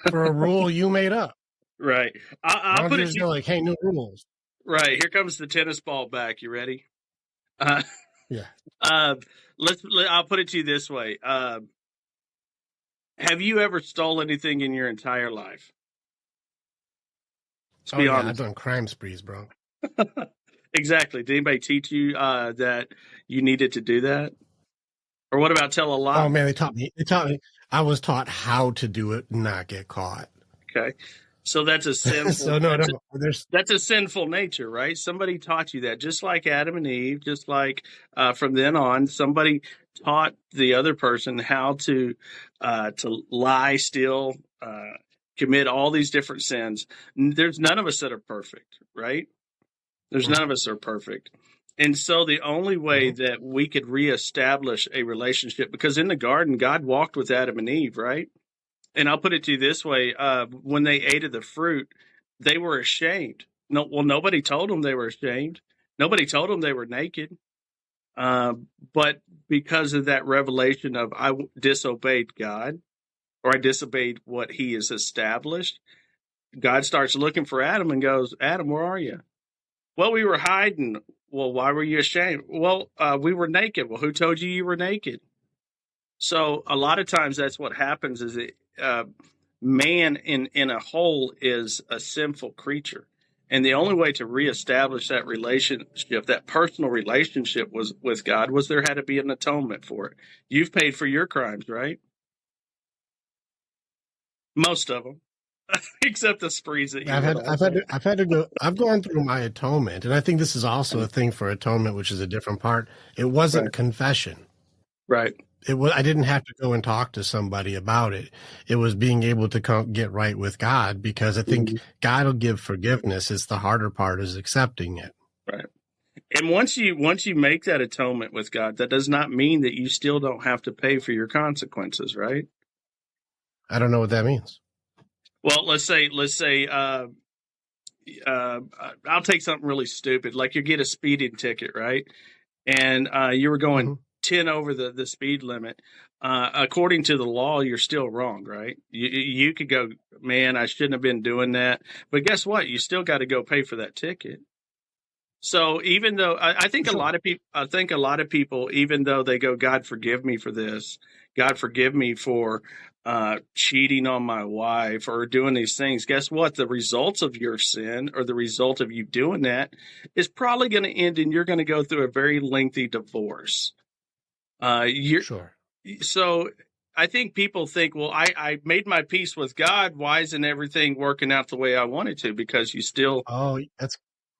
for a rule you made up? Right. I'll put it go like, hey, new rules. Right. Here comes the tennis ball back. You ready? Yeah. I'll put it to you this way. Have you ever stole anything in your entire life? Let's be honest. I've done crime sprees, bro. Exactly. Did anybody teach you that you needed to do that? Or what about tell a lie? Oh man, they taught me. I was taught how to do it and not get caught. Okay. So that's a sinful. That's a sinful nature, right? Somebody taught you that, just like Adam and Eve, just like from then on, somebody taught the other person how to lie, steal, commit all these different sins. There's none of us that are perfect, right? There's none of us are perfect. And so the only way that we could reestablish a relationship, because in the garden, God walked with Adam and Eve, right? And I'll put it to you this way. When they ate of the fruit, they were ashamed. Nobody told them they were ashamed. Nobody told them they were naked. But because of that revelation of I disobeyed God, or I disobeyed what he has established, God starts looking for Adam and goes, Adam, where are you? Well, we were hiding. Well, why were you ashamed? Well, we were naked. Well, who told you you were naked? So a lot of times that's what happens is man in a whole is a sinful creature. And the only way to reestablish that relationship, that personal relationship with God, was there had to be an atonement for it. You've paid for your crimes, right? Most of them. Except the sprees that I've gone through my atonement, and I think this is also a thing for atonement, which is a different part. It wasn't confession, right? I didn't have to go and talk to somebody about it. It was being able to get right with God, because I think God will give forgiveness. It's the harder part is accepting it, right? And once you make that atonement with God, that does not mean that you still don't have to pay for your consequences, right? I don't know what that means. Well, let's say, I'll take something really stupid. Like you get a speeding ticket, right? And you were going 10 over the speed limit. According to the law, you're still wrong, right? You could go, man, I shouldn't have been doing that. But guess what? You still got to go pay for that ticket. So even though I think a lot of people, even though they go, God, forgive me for this. God, forgive me for cheating on my wife or doing these things. Guess what? The results of your sin, or the result of you doing that, is probably going to end and you're going to go through a very lengthy divorce. Sure. So I think people think, well, I made my peace with God. Why isn't everything working out the way I wanted to? Because you still. Oh,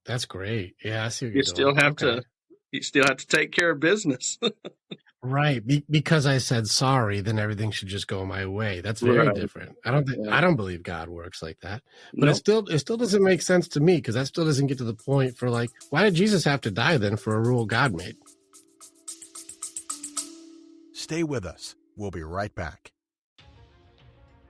that's great. Yeah, I see what you still have to. You still have to take care of business. Right. Because I said sorry, then everything should just go my way. That's very different. I don't believe God works like that. But it still doesn't make sense to me, because that still doesn't get to the point for like, why did Jesus have to die then for a rule God made? Stay with us. We'll be right back.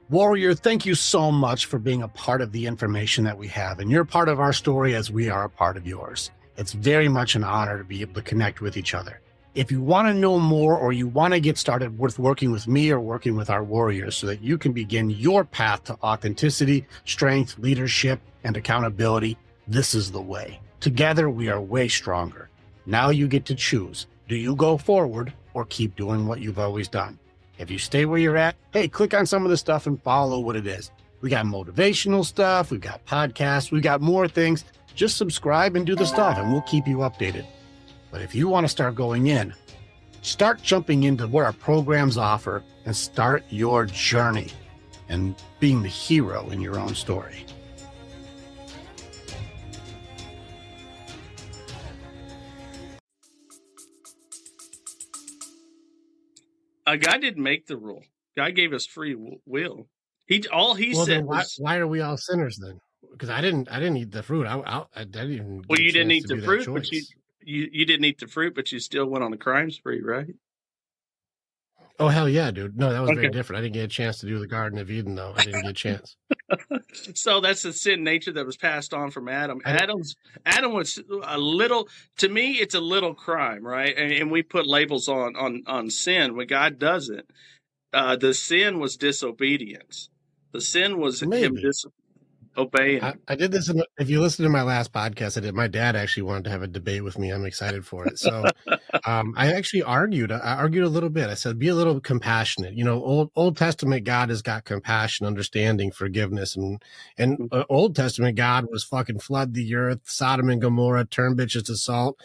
Warrior, thank you so much for being a part of the information that we have. And you're part of our story as we are a part of yours. It's very much an honor to be able to connect with each other. If you want to know more or you want to get started with working with me or working with our warriors so that you can begin your path to authenticity, strength, leadership, and accountability, this is the way. Together, we are way stronger. Now you get to choose. Do you go forward or keep doing what you've always done? If you stay where you're at, hey, click on some of the stuff and follow what it is. We got motivational stuff. We've got podcasts. We've got more things. Just subscribe and do the stuff and we'll keep you updated. But if you want to start going in, start jumping into what our programs offer and start your journey and being the hero in your own story. God didn't make the rule. God gave us free will. He said was, why are we all sinners then? Because I didn't eat the fruit. I didn't even. Well, you didn't eat the fruit, but you didn't eat the fruit, but you still went on a crime spree, right? Oh, hell yeah, dude. No, that was very different. I didn't get a chance to do the Garden of Eden, though. I didn't get a chance. So that's the sin nature that was passed on from Adam. Adam was a little, to me, it's a little crime, right? And we put labels on sin when God doesn't. The sin was disobedience. The sin was him obeying. I did this. If you listen to my last podcast, I did. My dad actually wanted to have a debate with me. I'm excited for it. So I actually argued. I argued a little bit. I said, be a little compassionate. You know, Old Testament God has got compassion, understanding, forgiveness. And Old Testament God was fucking flood the earth, Sodom and Gomorrah, turn bitches to salt,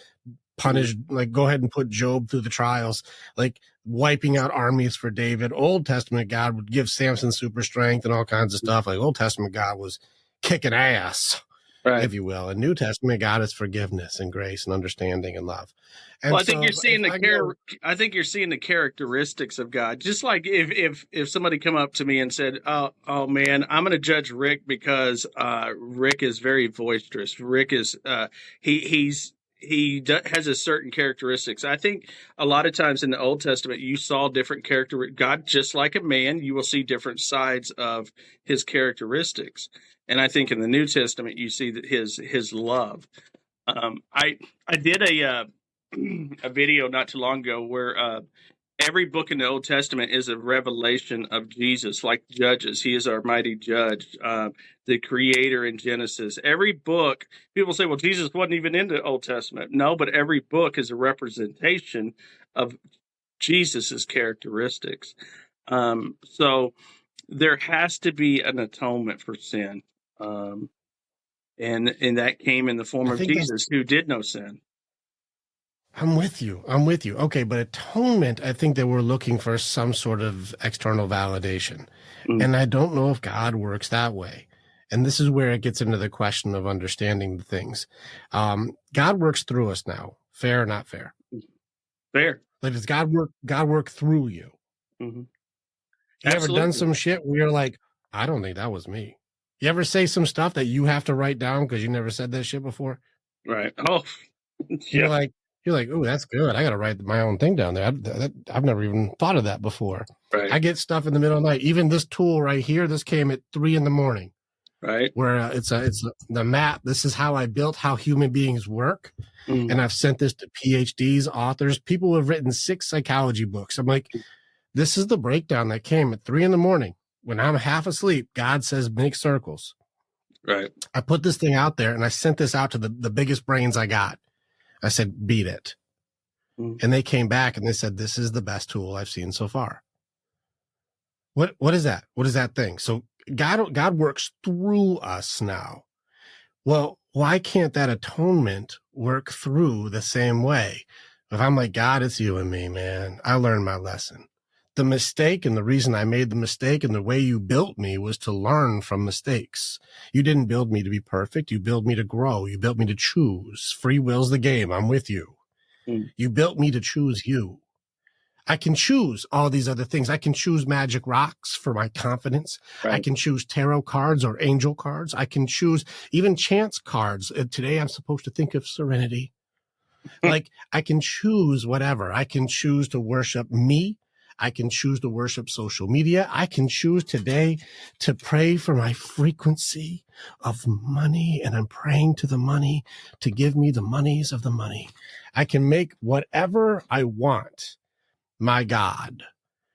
punish, like go ahead and put Job through the trials, like wiping out armies for David. Old Testament God would give Samson super strength and all kinds of stuff. Like Old Testament God was kicking ass, right, if you will. And New Testament God is forgiveness and grace and understanding and love. And well, I think you're seeing I think you're seeing the characteristics of God. Just like if somebody come up to me and said, "Oh man, I'm going to judge Rick because Rick is very boisterous. Rick is he has a certain characteristics." I think a lot of times in the Old Testament, you saw different character. God, just like a man, you will see different sides of his characteristics. And I think in the New Testament, you see that his love. I did a video not too long ago where every book in the Old Testament is a revelation of Jesus, like Judges. He is our mighty judge, the creator in Genesis. Every book, people say, well, Jesus wasn't even in the Old Testament. No, but every book is a representation of Jesus's characteristics. So there has to be an atonement for sin. And that came in the form of Jesus, who did no sin. I'm with you. Okay, but atonement, I think that we're looking for some sort of external validation. And I don't know if God works that way. And this is where it gets into the question of understanding the things. God works through us now. Fair or not fair? Fair. Like, does God work through you? Mm-hmm. You ever done some shit where you're like, I don't think that was me? You ever say some stuff that you have to write down because you never said that shit before? Right. Oh, yeah. You're like, oh, that's good. I got to write my own thing down there. I've never even thought of that before. Right. I get stuff in the middle of the night. Even this tool right here, this came at 3 a.m. Right. Where it's the map. This is how I built how human beings work. And I've sent this to PhDs, authors, people who have written 6 psychology books. I'm like, this is the breakdown that came at 3 a.m. When I'm half asleep. God says, make circles. Right. I put this thing out there and I sent this out to the biggest brains I got. I said, beat it. And they came back and they said, this is the best tool I've seen so far. What is that? What is that thing? So God works through us now. Well, why can't that atonement work through the same way? If I'm like, God, it's you and me, man. I learned my lesson. The mistake and the reason I made the mistake and the way you built me was to learn from mistakes. You didn't build me to be perfect. You built me to grow. You built me to choose. Free will's the game. I'm with you. You built me to choose you. I can choose all these other things. I can choose magic rocks for my confidence. Right. I can choose tarot cards or angel cards. I can choose even chance cards. Today I'm supposed to think of serenity. Like, I can choose whatever. I can choose to worship me. I can choose to worship social media. I can choose today to pray for my frequency of money. And I'm praying to the money to give me the monies of the money. I can make whatever I want my God.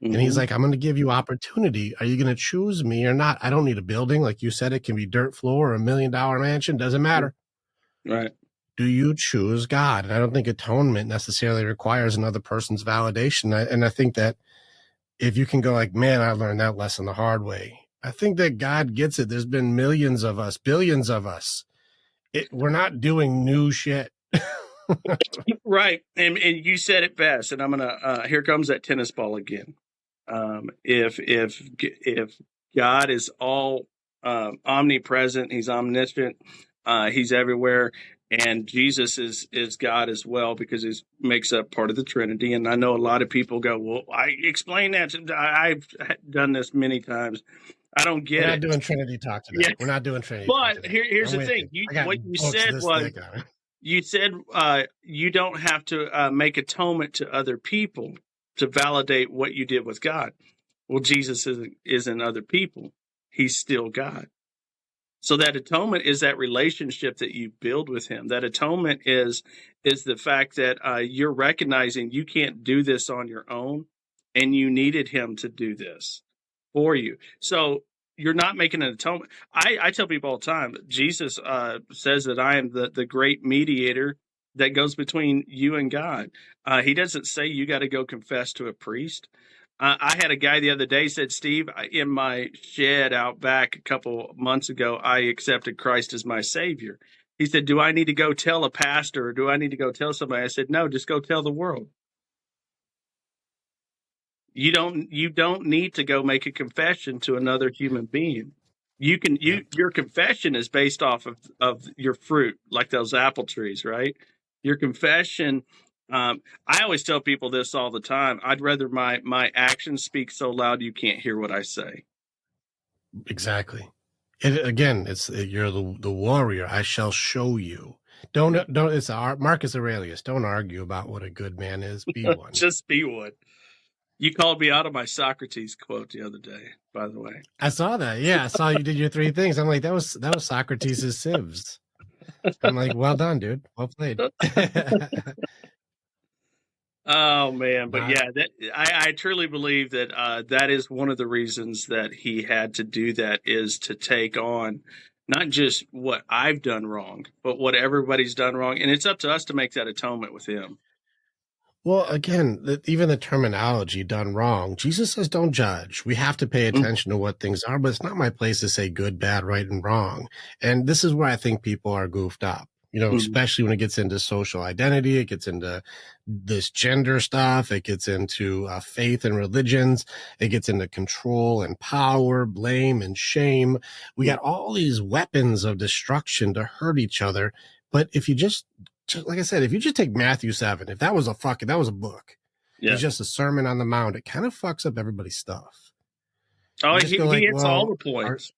And he's like, I'm going to give you opportunity. Are you going to choose me or not? I don't need a building. Like you said, it can be dirt floor or $1 million mansion. Doesn't matter. Right. Do you choose God? And I don't think atonement necessarily requires another person's validation. And I think that if you can go like, man, I learned that lesson the hard way. I think that God gets it. There's been millions of us, billions of us. We're not doing new shit. Right. And you said it best. And I'm going to, here comes that tennis ball again. If God is all omnipresent, he's omniscient, he's everywhere, and Jesus is God as well, because he makes up part of the Trinity. And I know a lot of people go, well, I explain that. I've done this many times. I don't get it. We're not doing Trinity talk today. Yeah. We're not doing Trinity talk today. But here's the thing. What you said was, you said you don't have to make atonement to other people to validate what you did with God. Well, Jesus isn't other people. He's still God. So that atonement is that relationship that you build with him. That atonement is the fact that you're recognizing you can't do this on your own, and you needed him to do this for you. So you're not making an atonement. I tell people all the time, Jesus says that I am the great mediator that goes between you and God. He doesn't say you got to go confess to a priest. I had a guy the other day said, Steve, in my shed out back a couple months ago, I accepted Christ as my Savior. He said, do I need to go tell a pastor, or do I need to go tell somebody? I said, no, just go tell the world. You don't need to go make a confession to another human being. Your confession is based off of your fruit, like those apple trees, right? Your confession. I always tell people this all the time. I'd rather my actions speak so loud you can't hear what I say. Exactly. You're the warrior. I shall show you. Don't. It's Marcus Aurelius. Don't argue about what a good man is. Be one. Just be one. You called me out of my Socrates quote the other day, by the way. I saw that. Yeah, I saw you did your 3 things. I'm like, that was Socrates' sieves. I'm like, well done, dude. Well played. Oh man, but yeah, I truly believe that that is one of the reasons that he had to do that, is to take on not just what I've done wrong, but what everybody's done wrong, and it's up to us to make that atonement with him. Well, again, even the terminology done wrong. Jesus says, don't judge. We have to pay attention to what things are, but it's not my place to say good, bad, right, and wrong. And this is where I think people are goofed up, especially when it gets into social identity, it gets into this gender stuff, it gets into faith and religions, it gets into control and power, blame and shame. We got all these weapons of destruction to hurt each other. But if you just like I said, if you just take Matthew 7, if that was a book, it's just a Sermon on the Mount, it kind of fucks up everybody's stuff. Oh, he hits all the points.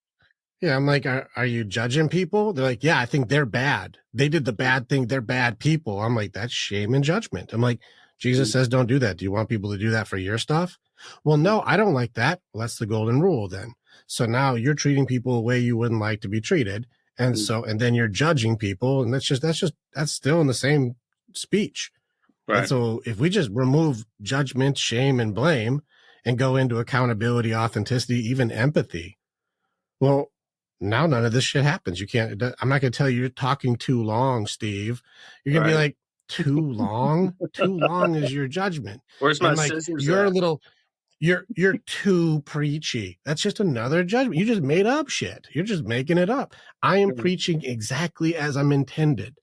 I'm like, are you judging people? They're like, yeah, I think they're bad. They did the bad thing. They're bad people. I'm like, that's shame and judgment. I'm like, Jesus says don't do that. Do you want people to do that for your stuff? Well, no, I don't like that. Well, that's the golden rule then. So now you're treating people a way you wouldn't like to be treated. And and then you're judging people, and that's still in the same speech. Right. And so if we just remove judgment, shame, and blame and go into accountability, authenticity, even empathy, well, now none of this shit happens. You can't, I'm not going to tell you you're talking too long, Steve. You're going to be like, too long? Too long is your judgment. Where's my scissors? You're too preachy. That's just another judgment. You just made up shit. You're just making it up. I am preaching exactly as I'm intended.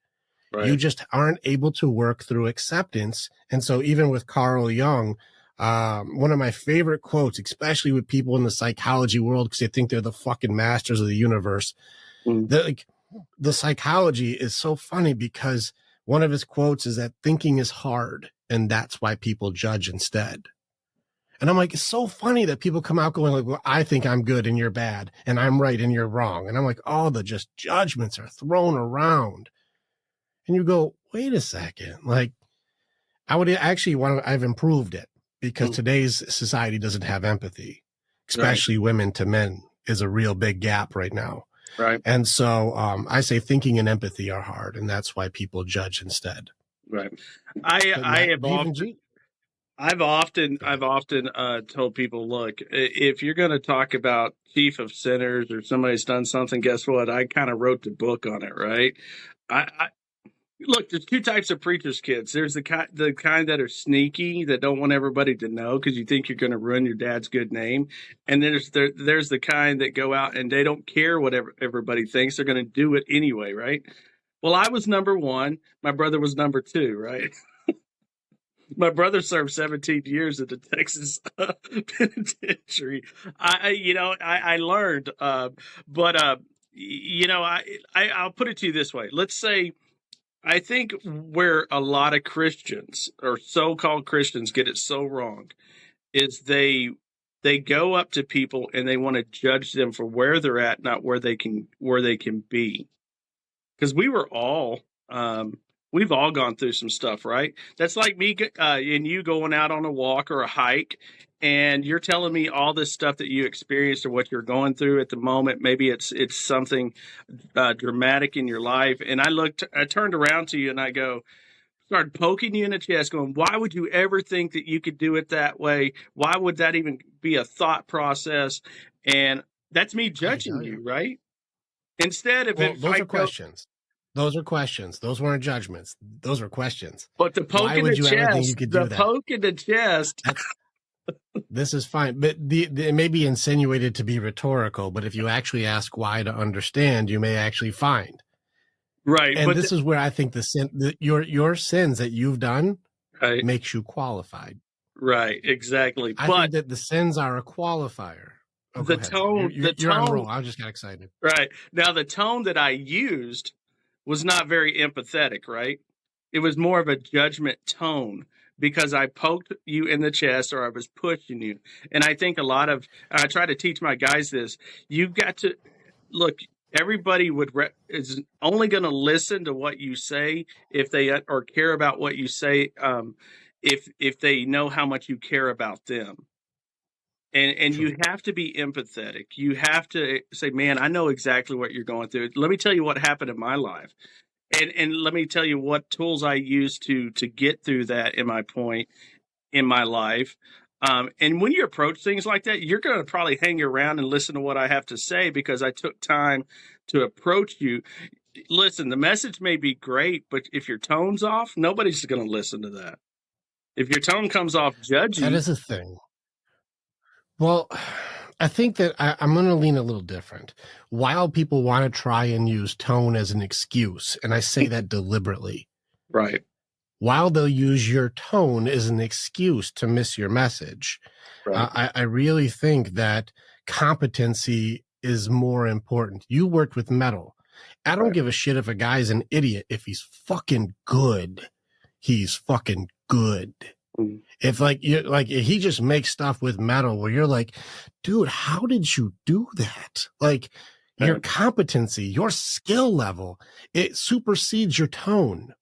Right. You just aren't able to work through acceptance. And so even with Carl Jung, one of my favorite quotes, especially with people in the psychology world, because they think they're the fucking masters of the universe. The psychology is so funny because one of his quotes is that thinking is hard, and that's why people judge instead. And I'm like, it's so funny that people come out going like, well, I think I'm good and you're bad, and I'm right and you're wrong. And I'm like, all the just judgments are thrown around. And you go, wait a second. Like, I've improved it. because today's society doesn't have empathy, especially women to men is a real big gap right now. Right. And so I say thinking and empathy are hard, and that's why people judge instead. Right. I've often told people, look, if you're going to talk about chief of sinners or somebody's done something, guess what? I kind of wrote the book on it, right? Look, there's two types of preachers' kids. There's the kind that are sneaky, that don't want everybody to know because you think you're going to ruin your dad's good name. And then there's the kind that go out and they don't care what everybody thinks. They're going to do it anyway, right? Well, I was number one. My brother was number two, right? My brother served 17 years at the Texas penitentiary. I learned, but I'll put it to you this way. Let's say, I think where a lot of Christians or so-called Christians get it so wrong is they go up to people and they want to judge them for where they're at, not where they can be. Because we've all gone through some stuff, right? That's like me and you going out on a walk or a hike, and you're telling me all this stuff that you experienced or what you're going through at the moment. Maybe it's something dramatic in your life. And I turned around to you and I started poking you in the chest going, why would you ever think that you could do it that way? Why would that even be a thought process? And that's me judging you, right? Instead of those are questions. Those are questions. Those weren't judgments. Those were questions. But the poke in the chest, poke in the chest. This is fine, but it may be insinuated to be rhetorical, but if you actually ask why to understand, you may actually find. Right. And this is where I think your sins that you've done makes you qualified. Right, exactly. I think that the sins are a qualifier. Oh, the tone, you're on a roll. I just got excited. Right. Now, the tone that I used was not very empathetic, right? It was more of a judgment tone because I poked you in the chest or I was pushing you. And I think I try to teach my guys this. You've got to look, everybody is only going to listen to what you say if they or care about what you say, if they know how much you care about them. And you have to be empathetic. You have to say, man, I know exactly what you're going through. Let me tell you what happened in my life. And let me tell you what tools I used to get through that in my life. And when you approach things like that, you're going to probably hang around and listen to what I have to say because I took time to approach you. Listen, the message may be great, but if your tone's off, nobody's going to listen to that. If your tone comes off judging. That is a thing. Well, I think that I'm going to lean a little different. While people want to try and use tone as an excuse, and I say that deliberately. Right. While they'll use your tone as an excuse to miss your message, right. I really think that competency is more important. You worked with metal. I don't give a shit if a guy's an idiot. If he's fucking good, he's fucking good. If if he just makes stuff with metal where you're like, dude, how did you do that? Like your competency, your skill level, it supersedes your tone.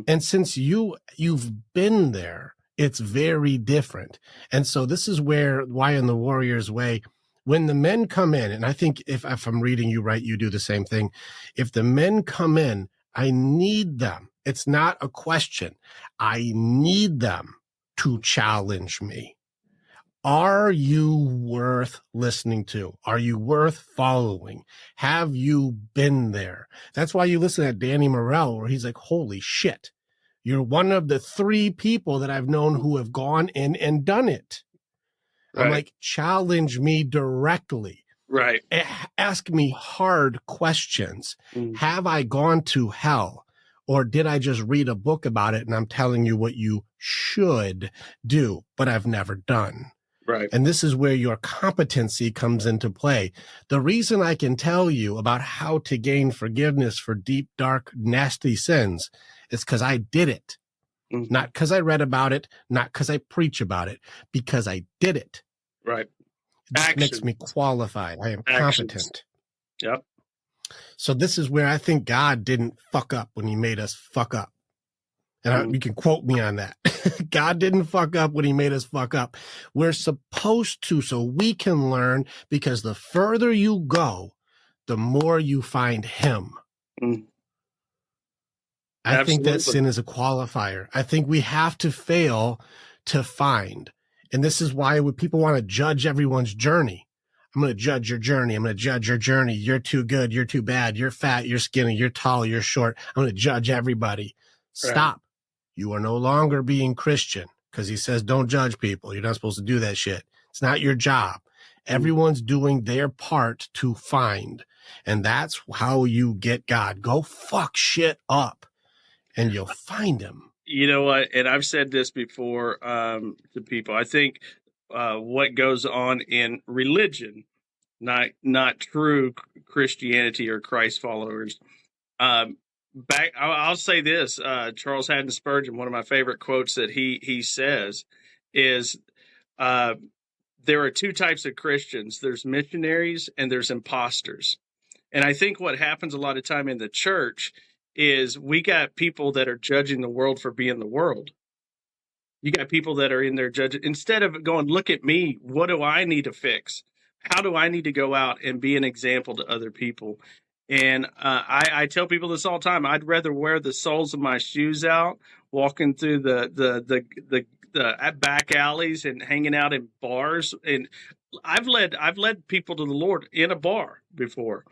And since you've been there, it's very different. And so this is why in the Warrior's Way, when the men come in, and I think if I'm reading you right, you do the same thing. If the men come in, I need them. It's not a question. I need them to challenge me. Are you worth listening to? Are you worth following? Have you been there? That's why you listen to Danny Morell, where he's like, holy shit, you're one of the 3 people that I've known who have gone in and done it. Right. I'm like, challenge me directly. Right. Ask me hard questions. Have I gone to hell? Or did I just read a book about it and I'm telling you what you should do, but I've never done? Right. And this is where your competency comes into play. The reason I can tell you about how to gain forgiveness for deep, dark, nasty sins is because I did it. Not because I read about it, not because I preach about it, because I did it. Right. That makes me qualified. I am competent. Yep. So this is where I think God didn't fuck up when he made us fuck up. And you can quote me on that. God didn't fuck up when he made us fuck up. We're supposed to, so we can learn, because the further you go, the more you find him. Mm. I think that sin is a qualifier. I think we have to fail to find. And this is why when people want to judge everyone's journey, I'm going to judge your journey. I'm going to judge your journey. You're too good. You're too bad. You're fat. You're skinny. You're tall. You're short. I'm going to judge everybody. Stop. You are no longer being Christian, because he says, don't judge people. You're not supposed to do that shit. It's not your job. Everyone's doing their part to find. And that's how you get God. Go fuck shit up and you'll find him. You know what? And I've said this before to people. I think what goes on in religion, not true Christianity or Christ followers. I'll say this: Charles Haddon Spurgeon, one of my favorite quotes that he says is, "There are two types of Christians. There's missionaries and there's imposters." And I think what happens a lot of time in the church is we got people that are judging the world for being the world. You got people that are in there judging, instead of going, look at me, what do I need to fix? How do I need to go out and be an example to other people? And I tell people this all the time. I'd rather wear the soles of my shoes out, walking through the back alleys and hanging out in bars. And I've led people to the Lord in a bar before.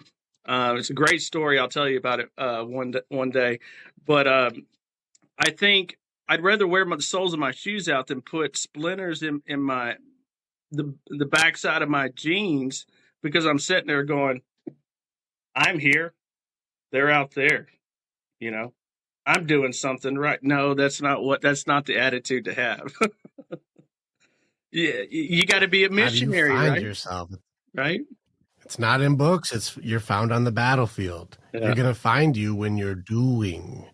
It's a great story. I'll tell you about it one day. But I think I'd rather wear the soles of my shoes out than put splinters in the backside of my jeans, because I'm sitting there going, I'm here, they're out there, I'm doing something right. No, that's not the attitude to have. Yeah, you got to be a missionary, How do you find right? yourself? Right? It's not in books. You're found on the battlefield. Yeah. You're going to find you when you're doing,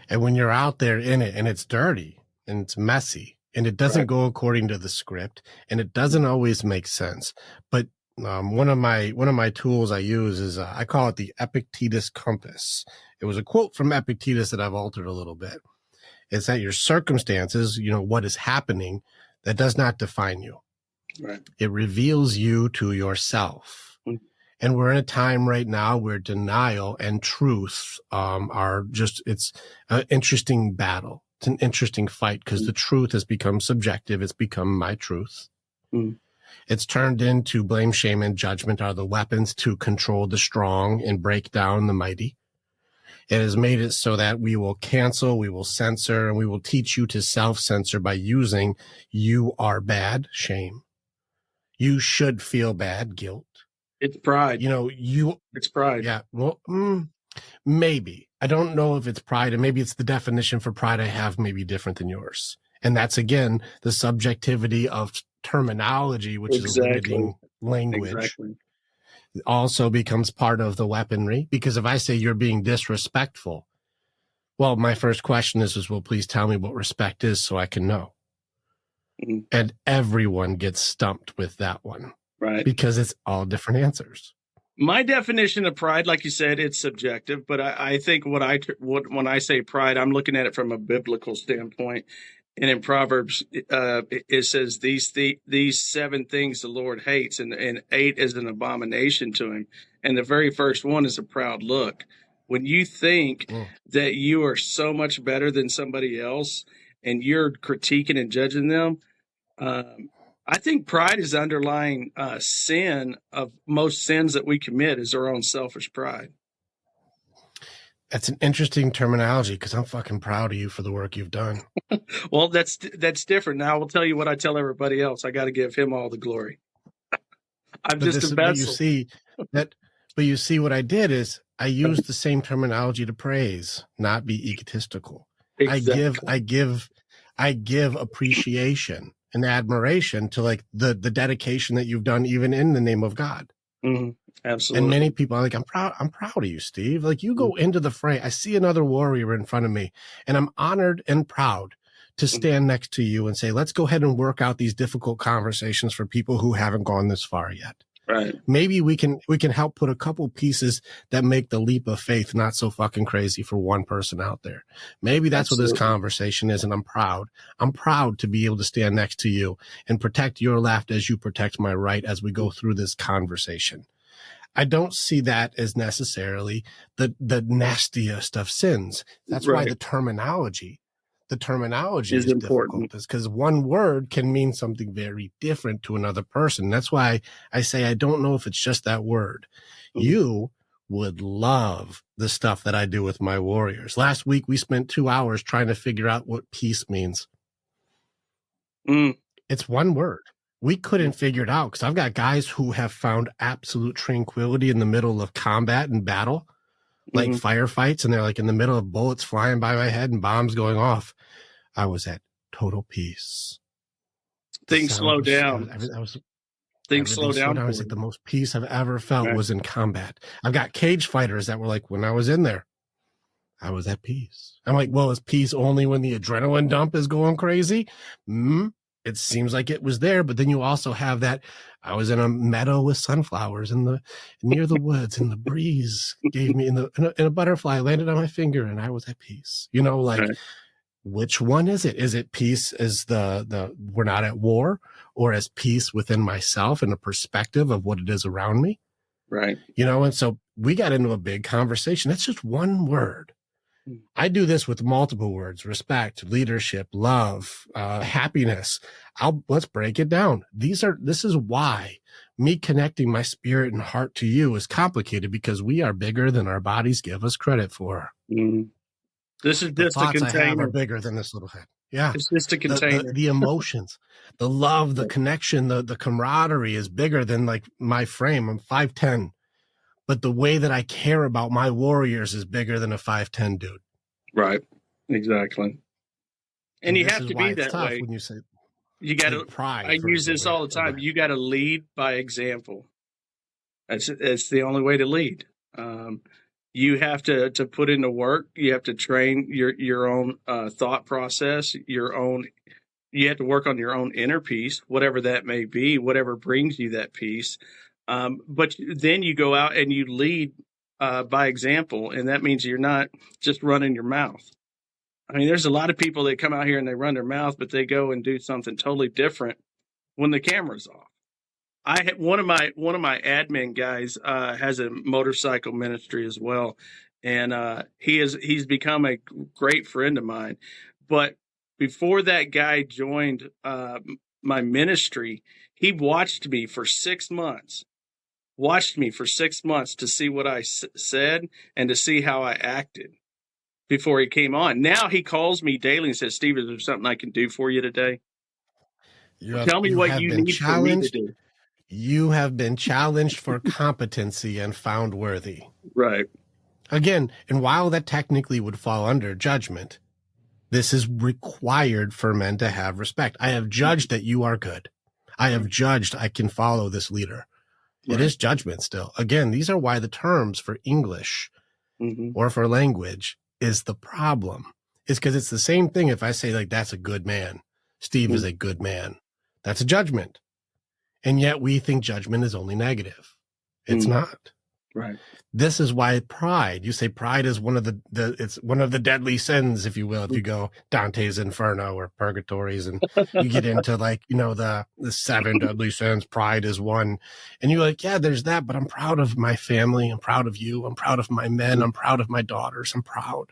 and when you're out there in it, and it's dirty and it's messy and it doesn't go according to the script, and it doesn't always make sense. But one of my tools I use is I call it the Epictetus compass. It was a quote from Epictetus that I've altered a little bit. It's that your circumstances, what is happening, that does not define you. Right. It reveals you to yourself. Mm-hmm. And we're in a time right now where denial and truth are just, it's an interesting battle. It's an interesting fight, because the truth has become subjective. It's become my truth. Mm. It's turned into blame, shame, and judgment are the weapons to control the strong and break down the mighty. It has made it so that we will cancel, we will censor, and we will teach you to self-censor by using you are bad, shame. You should feel bad, guilt. It's pride. It's pride. Yeah. Well, maybe. I don't know if it's pride, and maybe it's the definition for pride I have maybe different than yours. And that's, again, the subjectivity of terminology, which is limiting language. Exactly. It also becomes part of the weaponry, because if I say you're being disrespectful, well, my first question is, well, please tell me what respect is so I can know. Mm-hmm. And everyone gets stumped with that one. Right. Because it's all different answers. My definition of pride, like you said, it's subjective, but I think when I say pride, I'm looking at it from a biblical standpoint. And in Proverbs, it says these 7 things the Lord hates, and 8 is an abomination to him. And the very first one is a proud look. When you think that you are so much better than somebody else and you're critiquing and judging them, I think pride is the underlying sin of most sins that we commit, is our own selfish pride. That's an interesting terminology, because I'm fucking proud of you for the work you've done. Well, that's different. Now I will tell you what I tell everybody else. I got to give him all the glory. I'm just a vessel. But you see what I did is I used the same terminology to praise, not be egotistical. Exactly. I give appreciation and admiration to like the dedication that you've done, even in the name of God. Mm-hmm. Absolutely. And many people are like, I'm proud of you, Steve. Like, you go into the fray. I see another warrior in front of me, and I'm honored and proud to stand next to you and say, let's go ahead and work out these difficult conversations for people who haven't gone this far yet. Right. Maybe we can help put a couple pieces that make the leap of faith not so fucking crazy for one person out there. Maybe that's what this conversation is, and I'm proud. I'm proud to be able to stand next to you and protect your left as you protect my right as we go through this conversation. I don't see that as necessarily the nastiest of sins. That's why the terminology is important. difficult, is because one word can mean something very different to another person. That's why I say I don't know if it's just that word. You would love the stuff that I do with my warriors. Last week, we spent 2 hours trying to figure out what peace means. It's one word. We couldn't figure it out because I've got guys who have found absolute tranquility in the middle of combat and battle, like firefights, and they're like in the middle of bullets flying by my head and bombs going off. I was at total peace. Things slow down. Things slow down. I was like, the most peace I've ever felt was in combat. I've got cage fighters that were like, when I was in there, I was at peace. I'm like, well, is peace only when the adrenaline dump is going crazy? It seems like it was there, but then you also have that. I was in a meadow with sunflowers near the woods, and the breeze gave me, and a butterfly landed on my finger, and I was at peace. You know, like, which one is it? Is it peace as the we're not at war, or as peace within myself and a perspective of what it is around me? Right. You know, and so we got into a big conversation. That's just one word. I do this with multiple words: respect, leadership, love, happiness. Let's break it down. This is why me connecting my spirit and heart to you is complicated, because we are bigger than our bodies give us credit for. This is just the a container. I have are bigger than this little head. Yeah. It's just a container. The emotions, the love, the connection, the camaraderie is bigger than like my frame. I'm 5'10". But the way that I care about my warriors is bigger than a 5'10" dude. Right. Exactly. And you have to be that way. When you say, you got to, I use this all the time. You got to lead by example. It's the only way to lead. You have to put in the work. You have to train your own thought process, you have to work on your own inner peace, whatever that may be, whatever brings you that peace. But then you go out and you lead by example, and that means you're not just running your mouth. I mean, there's a lot of people that come out here and they run their mouth, but they go and do something totally different when the camera's off. One of my admin guys has a motorcycle ministry as well, and he's become a great friend of mine. But before that guy joined my ministry, he watched me for 6 months. To see what I said and to see how I acted before he came on. Now he calls me daily and says, "Steve, is there something I can do for you today? Tell me what you need for me to do." You have been challenged for competency and found worthy. Right. Again, and while that technically would fall under judgment, this is required for men to have respect. I have judged that you are good. I have judged I can follow this leader. Right. It is judgment still. Again, these are why the terms for English or for language is the problem. It's because it's the same thing if I say, like, that's a good man. Steve is a good man. That's a judgment. And yet we think judgment is only negative. It's not. Right. This is why pride, you say pride is one of it's one of the deadly sins, if you will, if you go Dante's Inferno or Purgatories and you get into, like, you know, the 7 deadly sins, pride is one. And you're like, yeah, there's that, but I'm proud of my family. I'm proud of you. I'm proud of my men. I'm proud of my daughters. I'm proud.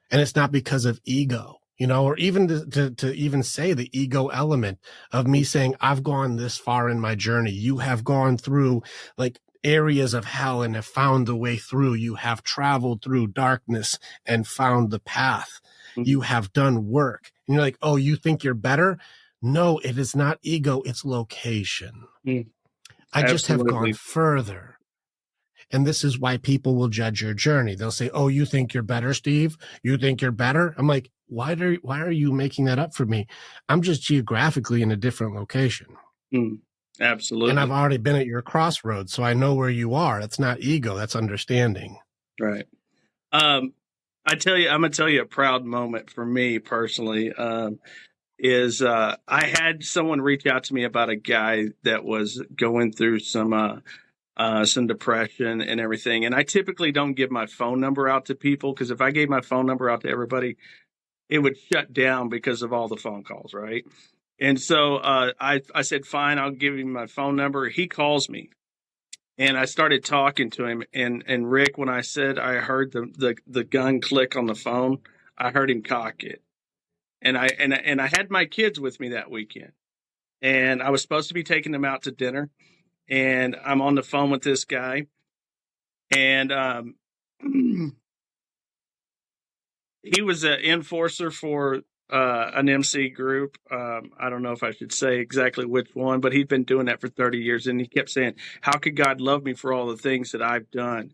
And it's not because of ego. You know, or even to even say the ego element of me saying, I've gone this far in my journey. You have gone through, like, areas of hell and have found the way through. You have traveled through darkness and found the path. You have done work. And you're like, oh, you think you're better? No, it is not ego. It's location. I just have gone further. And this is why people will judge your journey. They'll say, oh, you think you're better, Steve? You think you're better? I'm like, why are you making that up for me? I'm just geographically in a different location. Absolutely. And I've already been at your crossroads, so I know where you are. That's not ego. That's understanding. Right. I'm going to tell you a proud moment for me personally. is I had someone reach out to me about a guy that was going through some depression and everything. And I typically don't give my phone number out to people, because if I gave my phone number out to everybody, it would shut down because of all the phone calls, right? And so I said, fine, I'll give him my phone number. He calls me, and I started talking to him. And Rick, when I said I heard the gun click on the phone, I heard him cock it. And I had my kids with me that weekend, and I was supposed to be taking them out to dinner. And I'm on the phone with this guy, and he was an enforcer for an MC group. I don't know if I should say exactly which one, but he'd been doing that for 30 years. And he kept saying, how could God love me for all the things that I've done?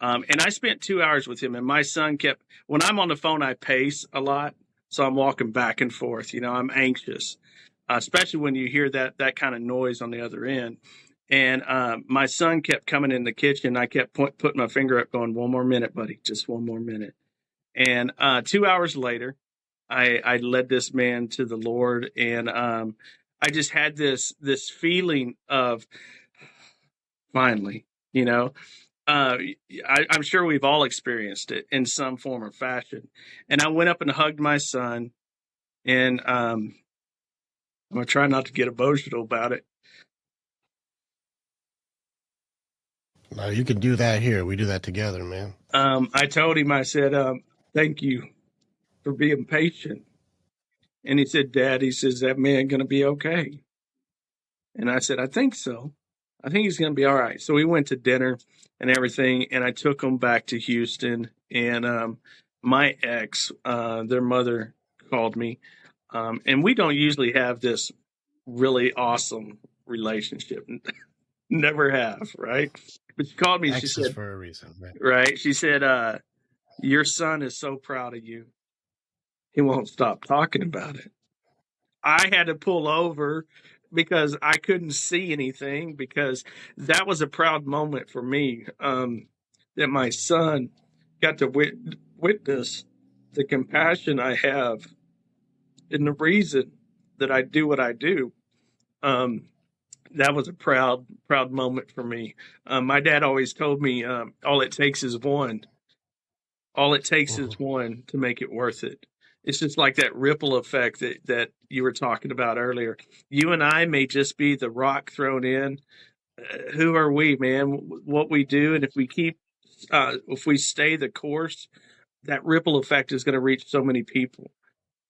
And I spent 2 hours with him, and my son kept, when I'm on the phone, I pace a lot. So I'm walking back and forth. I'm anxious, especially when you hear that kind of noise on the other end. And my son kept coming in the kitchen. I kept putting my finger up going, one more minute, buddy, just one more minute. And 2 hours later, I led this man to the Lord. And I just had this feeling of finally, I'm sure we've all experienced it in some form or fashion. And I went up and hugged my son. And I'm going to try not to get emotional about it. No, you can do that here. We do that together, man. I told him, I said, thank you for being patient. And he said, Dad, he says, that man going to be okay? And I said, I think so. I think he's going to be all right. So we went to dinner and everything, and I took him back to Houston. And my ex, their mother called me. And we don't usually have this really awesome relationship. Never have, right? But she called me. She said, for a reason, right? She said, your son is so proud of you. He won't stop talking about it. I had to pull over because I couldn't see anything, because that was a proud moment for me, that my son got to witness the compassion I have and the reason that I do what I do. That was a proud moment for me. My dad always told me, all it takes is one. All it takes is one to make it worth it. It's just like that ripple effect that you were talking about earlier. You and I may just be the rock thrown in. Who are we, man? What we do, and if we stay the course, that ripple effect is going to reach so many people.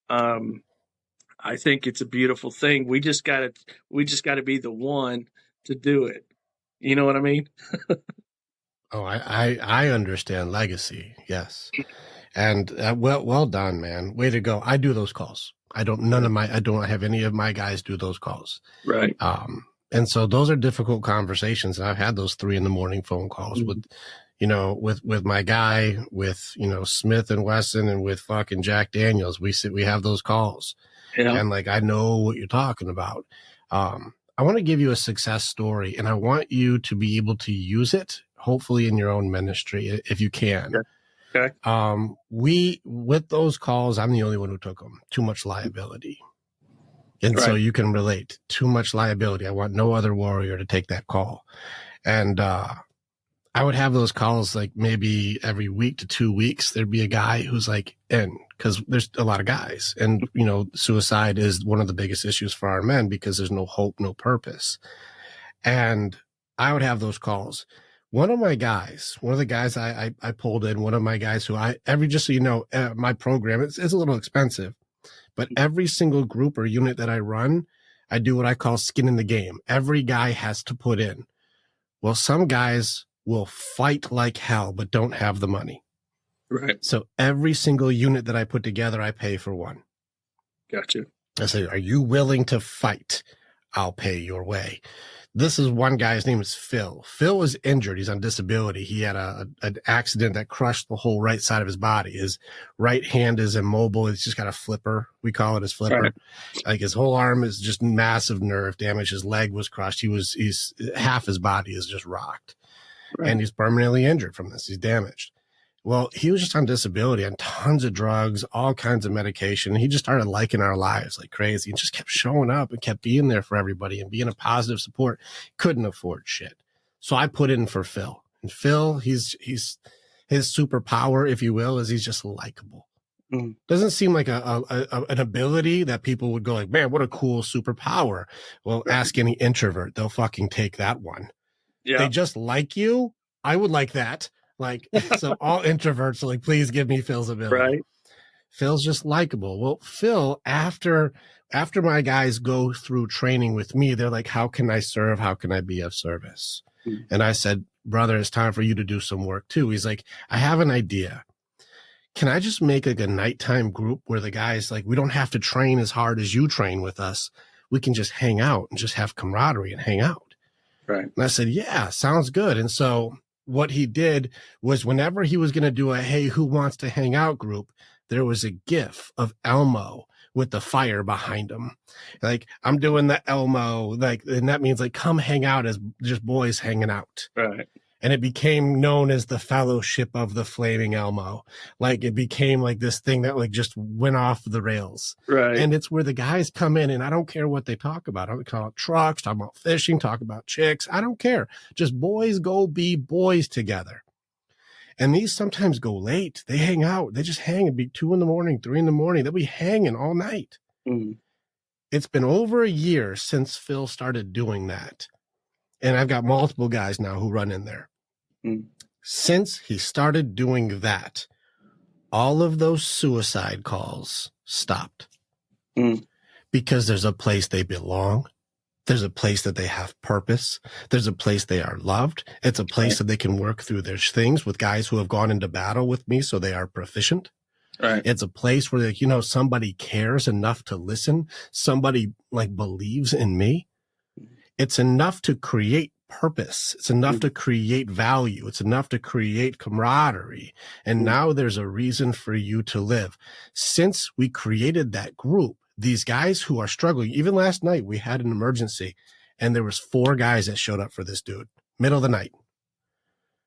I think it's a beautiful thing. We just got to be the one to do it. You know what I mean? Oh, I understand legacy. Yes. And well done, man. Way to go. I do those calls. I don't have any of my guys do those calls. Right. And so those are difficult conversations. And I've had those 3 a.m. phone calls with my guy, with, Smith and Wesson, and with fucking Jack Daniels. We have those calls. Yeah. And I know what you're talking about. I want to give you a success story, and I want you to be able to use it, hopefully in your own ministry, if you can. Okay. With those calls, I'm the only one who took them. Too much liability. And so you can relate. Too much liability. I want no other warrior to take that call. And I would have those calls maybe every week to 2 weeks. There'd be a guy who's in, because there's a lot of guys. And, suicide is one of the biggest issues for our men, because there's no hope, no purpose. And I would have those calls. One of the guys I pulled in, one of my guys who just so you know, my program, it's a little expensive, but every single group or unit that I run, I do what I call skin in the game. Every guy has to put in. Well, some guys will fight like hell, but don't have the money. Right. So every single unit that I put together, I pay for one. Gotcha. I say, are you willing to fight? I'll pay your way. This is one guy. His name is Phil. Phil was injured. He's on disability. He had an accident that crushed the whole right side of his body. His right hand is immobile. It's just got a flipper. We call it his flipper. Right. His whole arm is just massive nerve damage. His leg was crushed. He's half his body is just rocked. Right. And he's permanently injured from this. He's damaged. Well, he was just on disability, on tons of drugs, all kinds of medication. He just started liking our lives like crazy and just kept showing up and kept being there for everybody and being a positive support. Couldn't afford shit. So I put in for Phil. And Phil, he's his superpower, if you will, is he's just likable. Doesn't seem like an ability that people would go like, man, what a cool superpower. Well, ask any introvert. They'll fucking take that one. Yeah. They just like you. I would like that. Like, so all introverts are like, please give me Phil's ability. Right. Phil's just likable. Well, Phil, after my guys go through training with me, they're like, how can I serve? How can I be of service? And I said, brother, it's time for you to do some work too. He's like, I have an idea. Can I just make like a nighttime group where the guys, like, we don't have to train as hard as you train with us. We can just hang out and just have camaraderie and hang out. Right. And I said, yeah, sounds good. And so what he did was whenever he was going to do a, hey, who wants to hang out group, there was a gif of Elmo with the fire behind him. Like, I'm doing the Elmo, like, and that means like, come hang out as just boys hanging out. Right. And it became known as the Fellowship of the Flaming Elmo. Like, it became like this thing that like just went off the rails. Right. And it's where the guys come in, and I don't care what they talk about. I don't talk about trucks, talk about fishing, talk about chicks. I don't care. Just boys go be boys together. And these sometimes go late. They hang out. They just hang. It'd be 2 a.m, 3 a.m. They'll be hanging all night. It's been over a year since Phil started doing that. And I've got multiple guys now who run in there. Since he started doing that, all of those suicide calls stopped. Because there's a place they belong. There's a place that they have purpose. There's a place they are loved. It's a place that they can work through their things with guys who have gone into battle with me, so they are proficient. Right. It's a place where, you know, somebody cares enough to listen. Somebody like believes in me. It's enough to create purpose. It's enough to create value. It's enough to create camaraderie. And now there's a reason for you to live. Since we created that group, these guys who are struggling, even last night, we had an emergency and there was 4 guys that showed up for this dude, middle of the night.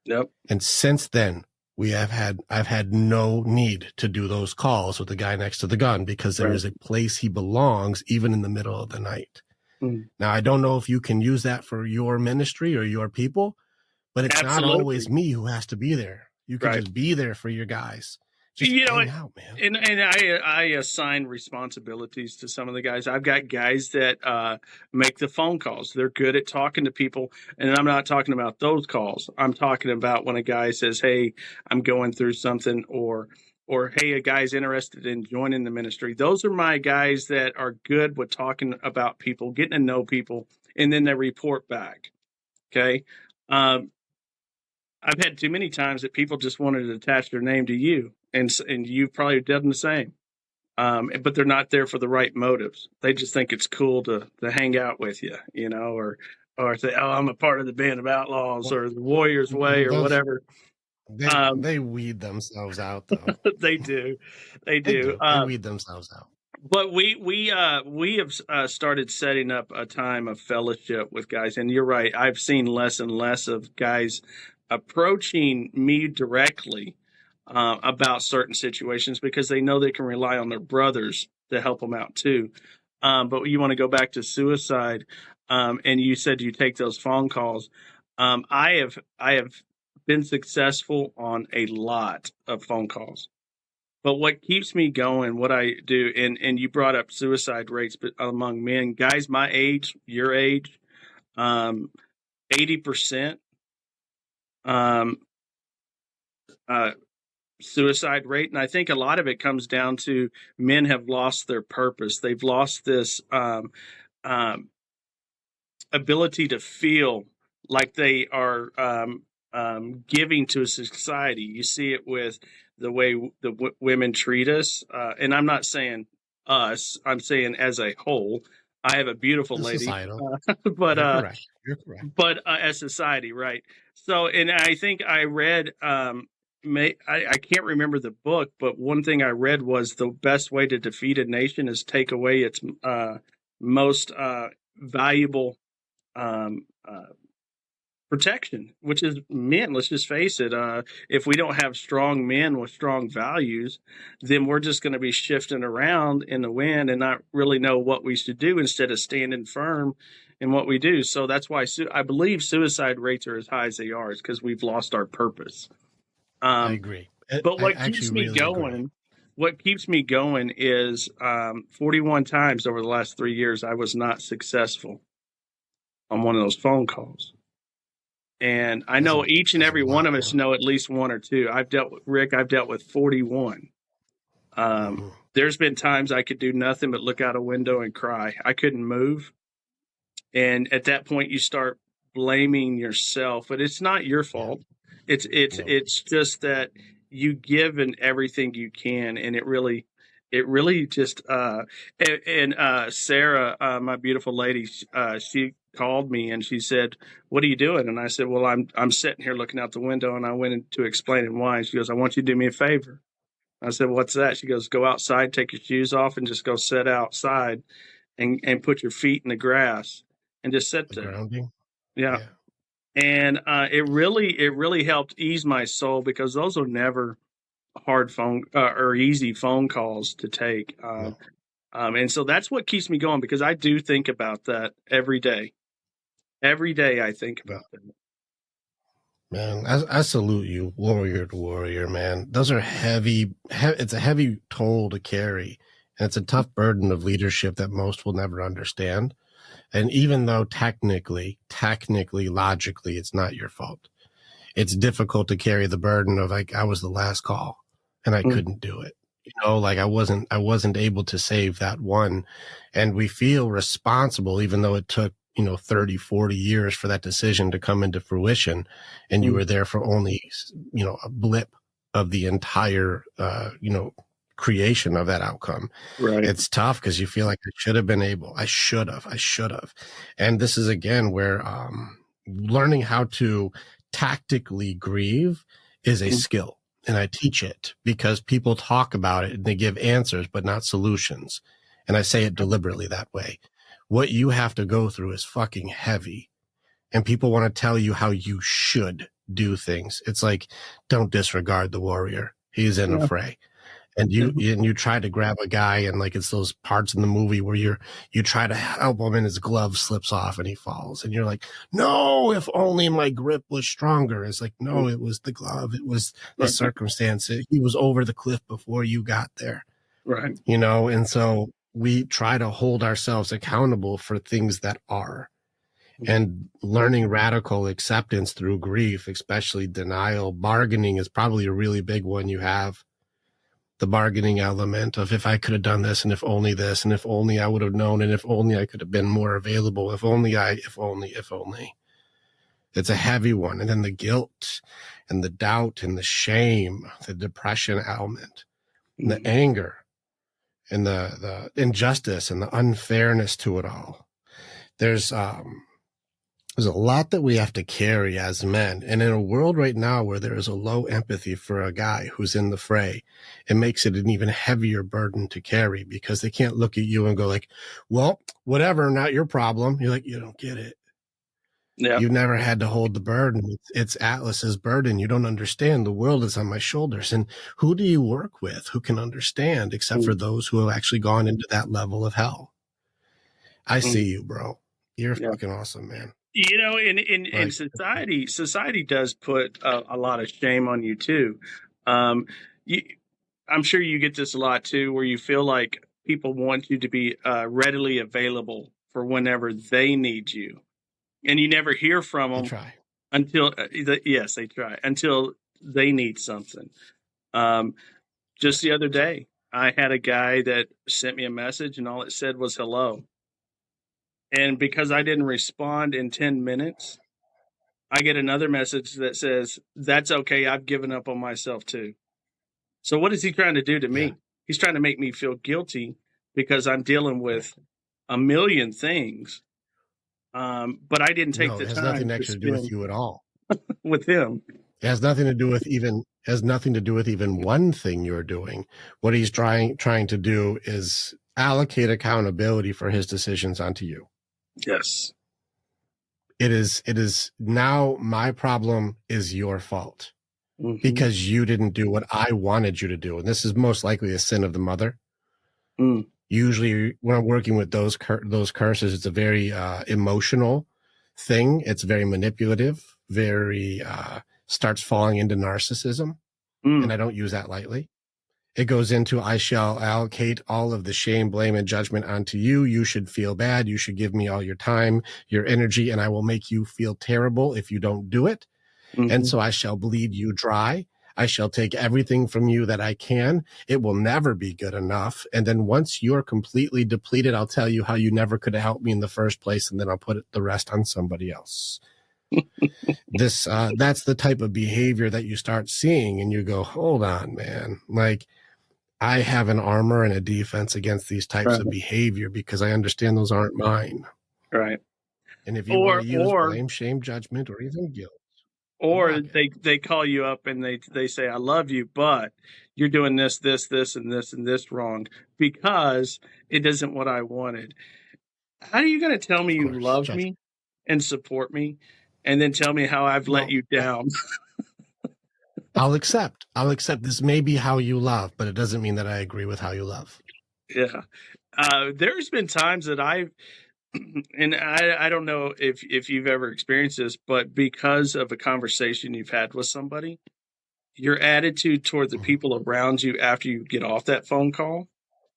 Yep. And since then, I've had no need to do those calls with the guy next to the gun because there is a place he belongs, even in the middle of the night. Now, I don't know if you can use that for your ministry or your people, but it's not always me who has to be there. You can just be there for your guys. Just hang out, man. And I assign responsibilities to some of the guys. I've got guys that make the phone calls. They're good at talking to people. And I'm not talking about those calls. I'm talking about when a guy says, hey, I'm going through something, or hey, a guy's interested in joining the ministry. Those are my guys that are good with talking about people, getting to know people, and then they report back. Okay. I've had too many times that people just wanted to attach their name to you, and you've probably done the same. But they're not there for the right motives. They just think it's cool to hang out with you, you know, or say, oh, I'm a part of the Band of Outlaws or the Warriors Way or whatever. They weed themselves out, though. They do. They weed themselves out. But we have started setting up a time of fellowship with guys, and you're right. I've seen less and less of guys approaching me directly about certain situations because they know they can rely on their brothers to help them out too. But you want to go back to suicide, and you said you take those phone calls. I have been successful on a lot of phone calls. But what keeps me going, what I do, and you brought up suicide rates among men, guys my age, your age, 80% suicide rate. And I think a lot of it comes down to men have lost their purpose. They've lost this ability to feel like they are giving to a society. You see it with the way the women treat us. And I'm not saying us, I'm saying as a whole. I have a beautiful lady, but you're correct. But as society, right? So, and I think I read, I can't remember the book, but one thing I read was the best way to defeat a nation is take away its most valuable protection, which is men. Let's just face it. If we don't have strong men with strong values, then we're just going to be shifting around in the wind and not really know what we should do instead of standing firm in what we do. So that's why I believe suicide rates are as high as they are, is because we've lost our purpose. I agree. But what keeps me going, is 41 times over the last 3 years, I was not successful on one of those phone calls. And I know each and every one of us know at least one or two. I've dealt with 41. There's been times I could do nothing but look out a window and cry. I couldn't move. And at that point you start blaming yourself, but it's not your fault. It's just that you give in everything you can. And it really just, Sarah, my beautiful lady, she called me and she said, "What are you doing?" And I said, "Well, I'm sitting here looking out the window." And I went into explaining why. And she goes, "I want you to do me a favor." I said, "What's that?" She goes, "Go outside, take your shoes off, and just go sit outside and put your feet in the grass and just sit there." Grounding. Yeah. And it really helped ease my soul, because those are never hard phone or easy phone calls to take. And so that's what keeps me going, because I do think about that every day. Every day I think about that. Man, I salute you, warrior to warrior, man. Those are heavy. It's a heavy toll to carry. And it's a tough burden of leadership that most will never understand. And even though technically, logically, it's not your fault, it's difficult to carry the burden of, like, I was the last call and I couldn't do it. Like I wasn't able to save that one. And we feel responsible, even though it took, 30, 40 years for that decision to come into fruition. And you were there for only, a blip of the entire, creation of that outcome. Right. It's tough because you feel like I should have been able, I should have. And this is again where, learning how to tactically grieve is a skill. And I teach it because people talk about it and they give answers, but not solutions. And I say it deliberately that way. What you have to go through is fucking heavy. And people want to tell you how you should do things. It's like, don't disregard the warrior. He's in a fray. And you try to grab a guy, and like, it's those parts in the movie where you try to help him and his glove slips off and he falls. And you're like, no, if only my grip was stronger. It's like, no, it was the glove. It was the circumstance. He was over the cliff before you got there. Right. And so we try to hold ourselves accountable for things that are. And learning radical acceptance through grief, especially denial, bargaining is probably a really big one you have. The bargaining element of, if I could have done this, and if only this, and if only I would have known, and if only I could have been more available, if only. It's a heavy one. And then the guilt and the doubt and the shame, the depression element, and the anger and the injustice and the unfairness to it all. There's a lot that we have to carry as men. And in a world right now where there is a low empathy for a guy who's in the fray, it makes it an even heavier burden to carry, because they can't look at you and go like, well, whatever, not your problem. You're like, you don't get it. Yeah. You've never had to hold the burden. It's Atlas's burden. You don't understand. The world is on my shoulders. And who do you work with who can understand, except for those who have actually gone into that level of hell? I see you, bro. You're fucking awesome, man. In society does put a lot of shame on you too. I'm sure you get this a lot too, where you feel like people want you to be readily available for whenever they need you, and you never hear from them. They try. Until they try until they need something. Just the other day, I had a guy that sent me a message, and all it said was hello. And because I didn't respond in 10 minutes, I get another message that says, "That's okay. I've given up on myself too." So what is he trying to do to me? Yeah. He's trying to make me feel guilty because I'm dealing with a million things. But I didn't take the time. It has nothing actually to do with you at all. With him. It has nothing to do with even one thing you're doing. What he's trying to do is allocate accountability for his decisions onto you. Yes. It is now my problem is your fault because you didn't do what I wanted you to do. And this is most likely a sin of the mother. Usually when I'm working with those curses, it's a very emotional thing. It's very manipulative, very starts falling into narcissism. And I don't use that lightly. It goes into, I shall allocate all of the shame, blame, and judgment onto you. You should feel bad. You should give me all your time, your energy, and I will make you feel terrible if you don't do it. And so I shall bleed you dry. I shall take everything from you that I can. It will never be good enough. And then once you're completely depleted, I'll tell you how you never could have helped me in the first place. And then I'll put the rest on somebody else. That's the type of behavior that you start seeing and you go, hold on, man. Like, I have an armor and a defense against these types of behavior because I understand those aren't mine. Right. And if you want to use blame, shame, judgment, or even guilt. Or they call you up and they say, I love you, but you're doing this, and this wrong because it isn't what I wanted. How are you going to tell me you love me and support me and then tell me how I've let you down? I'll accept this may be how you love, but it doesn't mean that I agree with how you love. Yeah. There's been times that and I don't know if you've ever experienced this, but because of a conversation you've had with somebody, your attitude toward the people around you after you get off that phone call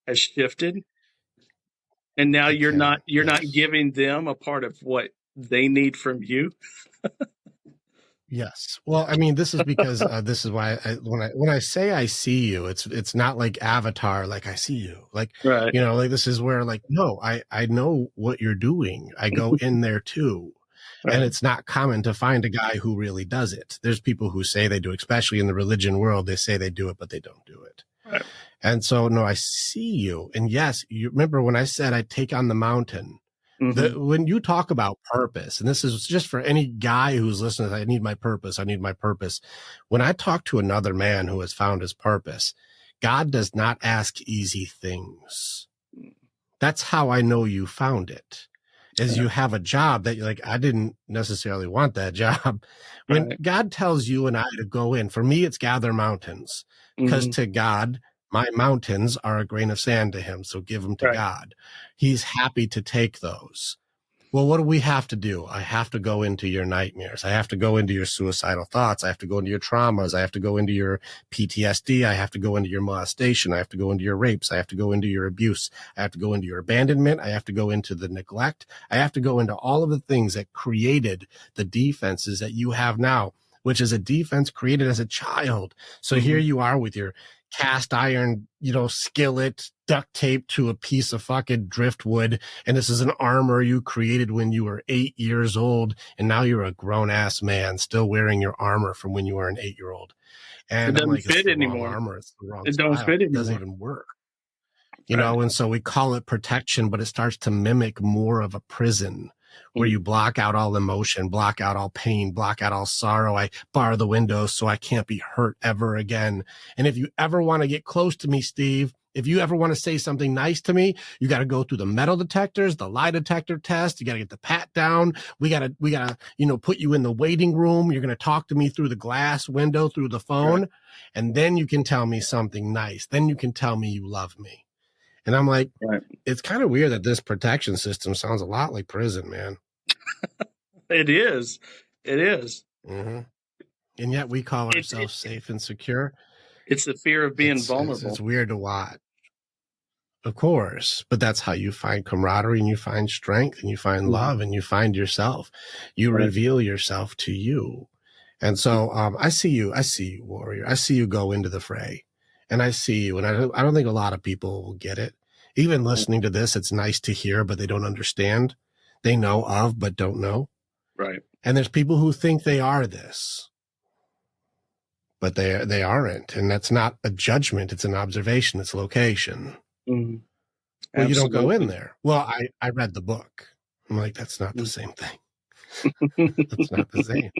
has shifted. And now you're not giving them a part of what they need from you. Yes. Well, I mean, this is because this is why when I say I see you, it's not like Avatar, like I see you, like, right. Like this is where like, no, I know what you're doing. I go in there too. Right. And it's not common to find a guy who really does it. There's people who say they do, especially in the religion world. They say they do it, but they don't do it. Right. And so, no, I see you. And yes, you remember when I said I take on the mountain. When you talk about purpose, and this is just for any guy who's listening, I need my purpose. I need my purpose. When I talk to another man who has found his purpose, God does not ask easy things. That's how I know you found it. Is you have a job that you're like, I didn't necessarily want that job. When God tells you and I to go in, for me, it's gather mountains, because to God, my mountains are a grain of sand to him. So give them to God. He's happy to take those. Well, what do we have to do? I have to go into your nightmares. I have to go into your suicidal thoughts. I have to go into your traumas. I have to go into your PTSD. I have to go into your molestation. I have to go into your rapes. I have to go into your abuse. I have to go into your abandonment. I have to go into the neglect. I have to go into all of the things that created the defenses that you have now, which is a defense created as a child. So here you are with your cast iron, skillet duct taped to a piece of fucking driftwood. And this is an armor you created when you were 8 years old. And now you're a grown ass man still wearing your armor from when you were an 8-year-old. And it doesn't fit anymore. Armor. It's the wrong it don't style. fit anymore. It doesn't even work. And so we call it protection, but it starts to mimic more of a prison where you block out all emotion, block out all pain, block out all sorrow. I bar the windows so I can't be hurt ever again. And if you ever want to get close to me, Steve, if you ever want to say something nice to me, you got to go through the metal detectors, the lie detector test. You got to get the pat down. We got to, put you in the waiting room. You're going to talk to me through the glass window, through the phone. And then you can tell me something nice. Then you can tell me you love me. And I'm like, It's kind of weird that this protection system sounds a lot like prison, man. It is. Mm-hmm. And yet we call ourselves safe and secure. It's the fear of being vulnerable. It's weird to watch. Of course, but that's how you find camaraderie and you find strength and you find love and you find yourself. You reveal yourself to you. And so I see you, warrior. I see you go into the fray. And I see you, and I don't think a lot of people will get it. Even listening to this, it's nice to hear, but they don't understand. They know of, but don't know. Right. And there's people who think they are this, but they aren't. And that's not a judgment. It's an observation. It's location. Mm-hmm. Well, you don't go in there. Well, I read the book. I'm like, that's not the same thing. That's not the same.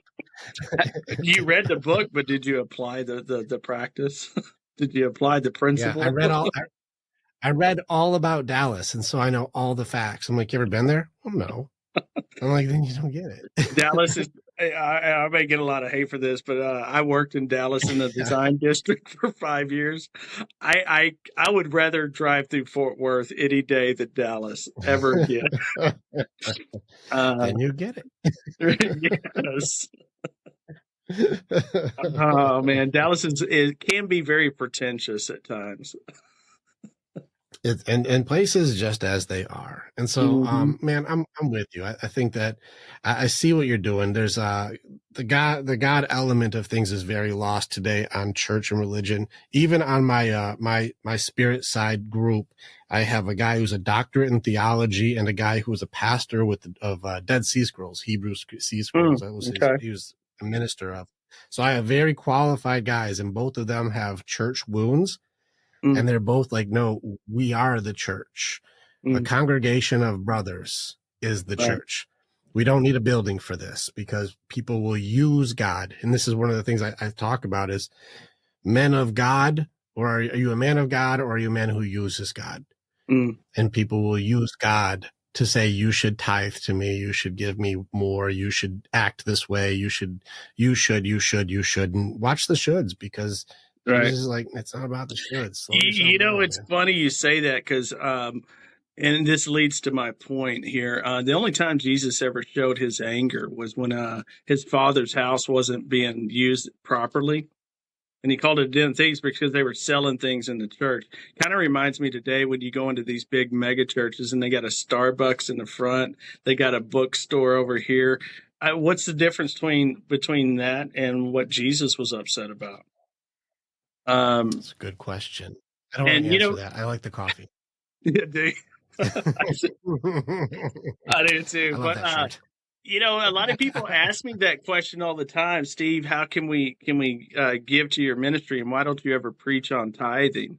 You read the book, but did you apply the practice? Did you apply the principle? Yeah, I read all about Dallas, and so I know all the facts. I'm like, you ever been there? Well, no. I'm like, then you don't get it. Dallas is. I may get a lot of hate for this, but I worked in Dallas in the design district for 5 years. I would rather drive through Fort Worth any day than Dallas ever again. Then you get it. Yes. Oh man, Dallas it can be very pretentious at times. And places just as they are. And so, man, I'm with you. I think that I see what you're doing. There's the God element of things is very lost today on church and religion. Even on my my spirit side group, I have a guy who's a doctorate in theology and a guy who was a pastor of Dead Sea Scrolls, Hebrew Sea Scrolls. He was a minister of. So I have very qualified guys, and both of them have church wounds. And they're both like, no, we are the church. A congregation of brothers is the church. We don't need a building for this because people will use God. And this is one of the things I talk about is men of God, or are you a man of God, or are you a man who uses God? And people will use God to say, you should tithe to me. You should give me more. You should act this way. You should. And watch the shoulds, because right. It's like, it's not about the shoulds. You know, it's funny you say that because, and this leads to my point here. The only time Jesus ever showed his anger was when his father's house wasn't being used properly. And he called it den thieves because they were selling things in the church. Kind of reminds me today when you go into these big mega churches and they got a Starbucks in the front, they got a bookstore over here. What's the difference between that and what Jesus was upset about? That's a good question. I don't want to answer that. I like the coffee. Yeah, dude. I do too. I love that shirt. You know, a lot of people ask me that question all the time. Steve, how can we give to your ministry, and why don't you ever preach on tithing?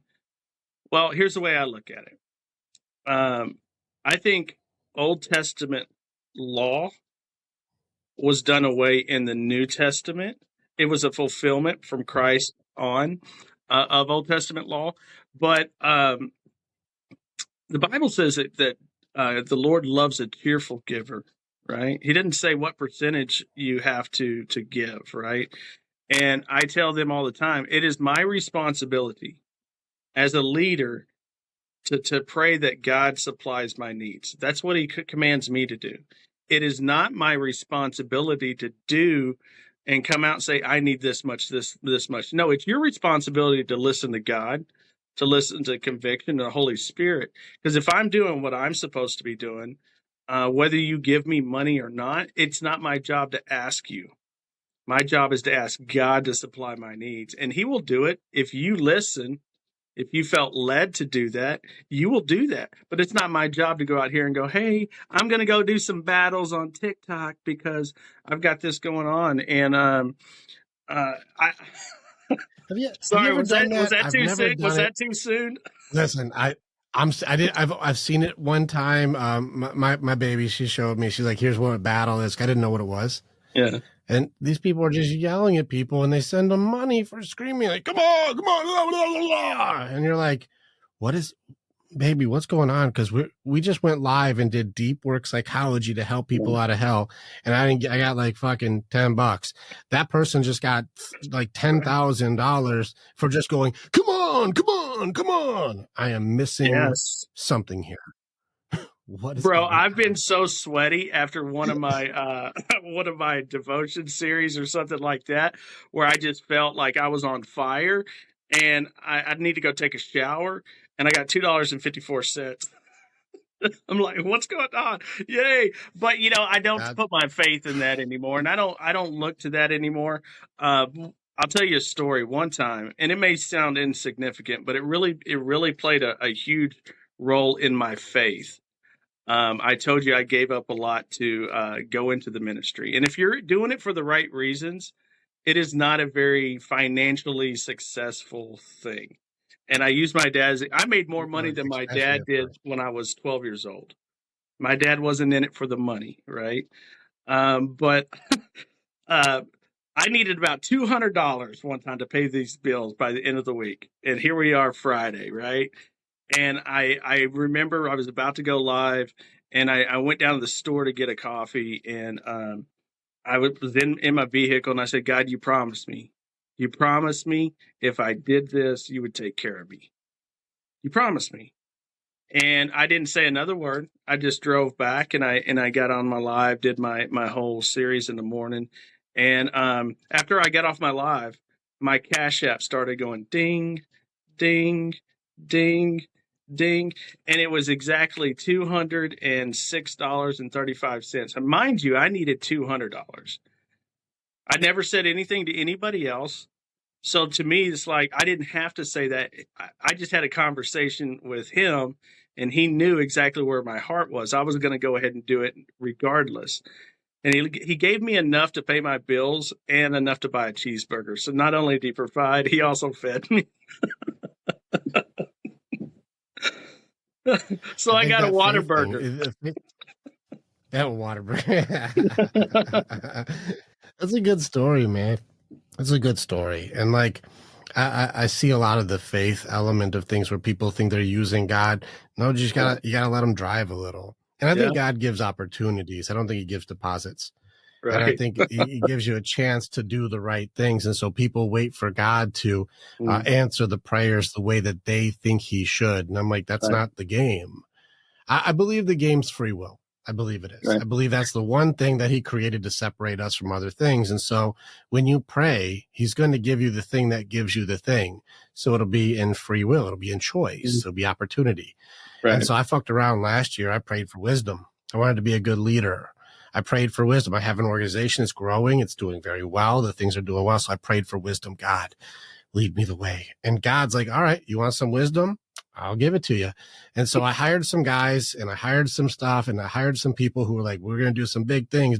Well, here's the way I look at it. I think Old Testament law was done away in the New Testament. It was a fulfillment from Christ on of Old Testament law. But the Bible says that the Lord loves a cheerful giver, right? He didn't say what percentage you have to give, right? And I tell them all the time, it is my responsibility as a leader to pray that God supplies my needs. That's what he commands me to do. It is not my responsibility to do and come out and say, I need this much, this much. No, it's your responsibility to listen to God, to listen to conviction and the Holy Spirit. Because if I'm doing what I'm supposed to be doing, whether you give me money or not, it's not my job to ask you. My job is to ask God to supply my needs. And he will do it if you listen. If you felt led to do that, you will do that. But it's not my job to go out here and go, hey, I'm going to go do some battles on TikTok because I've got this going on. And sorry, was that too soon? Was that too soon? Listen, I've seen it one time. My baby, she showed me. She's like, here's what a battle is. I didn't know what it was. Yeah. And these people are just yelling at people, and they send them money for screaming, like, come on, blah, blah, blah, blah. And you're like, baby, what's going on? Because we just went live and did deep work psychology to help people out of hell. And I got like fucking $10. That person just got like $10,000 for just going, come on, come on, come on. I am missing something here. What is Bro, I've been so sweaty after one of my devotion series or something like that, where I just felt like I was on fire, and I need to go take a shower, and I got $2.54. I'm like, what's going on? Yay! But I don't put my faith in that anymore, and I don't look to that anymore. I'll tell you a story. One time, and it may sound insignificant, but it really played a huge role in my faith. I told you I gave up a lot to go into the ministry. And if you're doing it for the right reasons, it is not a very financially successful thing. And I use my I made more money than my dad did when I was 12 years old. My dad wasn't in it for the money, right? But I needed about $200 one time to pay these bills by the end of the week. And here we are Friday, right? And I remember I was about to go live, And I went down to the store to get a coffee, and I was in my vehicle, and I said, God, you promised me. You promised me if I did this, you would take care of me. You promised me. And I didn't say another word. I just drove back, and I got on my live, did my whole series in the morning. And after I got off my live, my Cash App started going ding, ding, ding, ding. And it was exactly $206.35. And mind you, I needed $200. I never said anything to anybody else. So to me, it's like I didn't have to say that. I just had a conversation with him, and he knew exactly where my heart was. I was going to go ahead and do it regardless. And he gave me enough to pay my bills and enough to buy a cheeseburger. So not only did he provide, he also fed me. So I got a Whataburger. That Whataburger. That's a good story, man. That's a good story. And like, I see a lot of the faith element of things where people think they're using God. No, you gotta let them drive a little. And I think God gives opportunities. I don't think he gives deposits. Right. And I think he gives you a chance to do the right things. And so people wait for God to answer the prayers the way that they think he should. And I'm like, that's not the game. I believe the game's free will. I believe it is. Right. I believe that's the one thing that he created to separate us from other things. And so when you pray, he's going to give you the thing that gives you the thing. So it'll be in free will. It'll be in choice. It'll be opportunity. Right. And so I fucked around last year. I prayed for wisdom. I wanted to be a good leader. I prayed for wisdom. I have an organization. It's growing. It's doing very well. The things are doing well. So I prayed for wisdom. God, lead me the way. And God's like, all right, you want some wisdom? I'll give it to you. And so I hired some guys, and I hired some stuff, and I hired some people who were like, we're going to do some big things.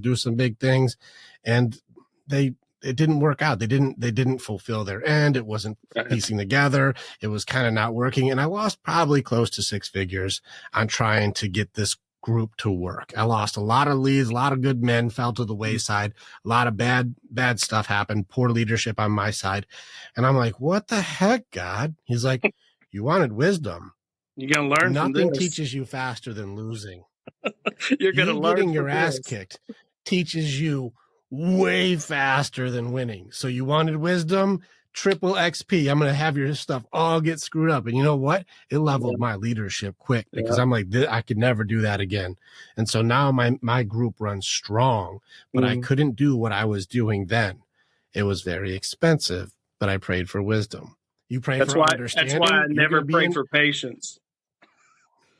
And it didn't work out. They didn't fulfill their end. It wasn't piecing together. It was kind of not working. And I lost probably close to 6 figures on trying to get this group to work. I lost a lot of leads. A lot of good men fell to the wayside. A lot of bad stuff happened. Poor leadership on my side. And I'm like, what the heck, God? He's like, you wanted wisdom. You're going to learn Nothing from this. Teaches you faster than losing. You're going to learn getting your ass this. kicked teaches you way faster than winning. So you wanted wisdom, triple XP. I'm going to have your stuff all get screwed up. And you know what? It leveled my leadership quick because I'm like, I could never do that again. And so now my group runs strong, but I couldn't do what I was doing then. It was very expensive, but I prayed for wisdom. You pray for understanding. That's why I never prayed for patience.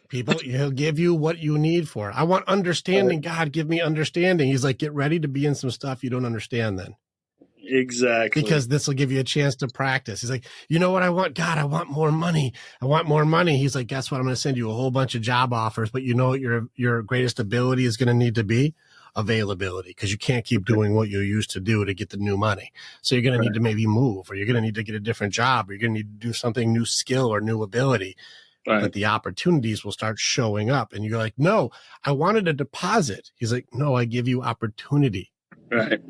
People, he'll give you what you need for it. I want understanding. God, give me understanding. He's like, get ready to be in some stuff you don't understand then. Exactly. Because this will give you a chance to practice. He's like, you know what I want? God, I want more money. I want more money. He's like, guess what? I'm going to send you a whole bunch of job offers, but you know what your greatest ability is going to need to be? Availability, because you can't keep doing what you used to do to get the new money. So you're going to need to maybe move, or you're going to need to get a different job, or you're going to need to do something, new skill or new ability. Right. But the opportunities will start showing up, and you're like, no, I wanted a deposit. He's like, no, I give you opportunity. Right.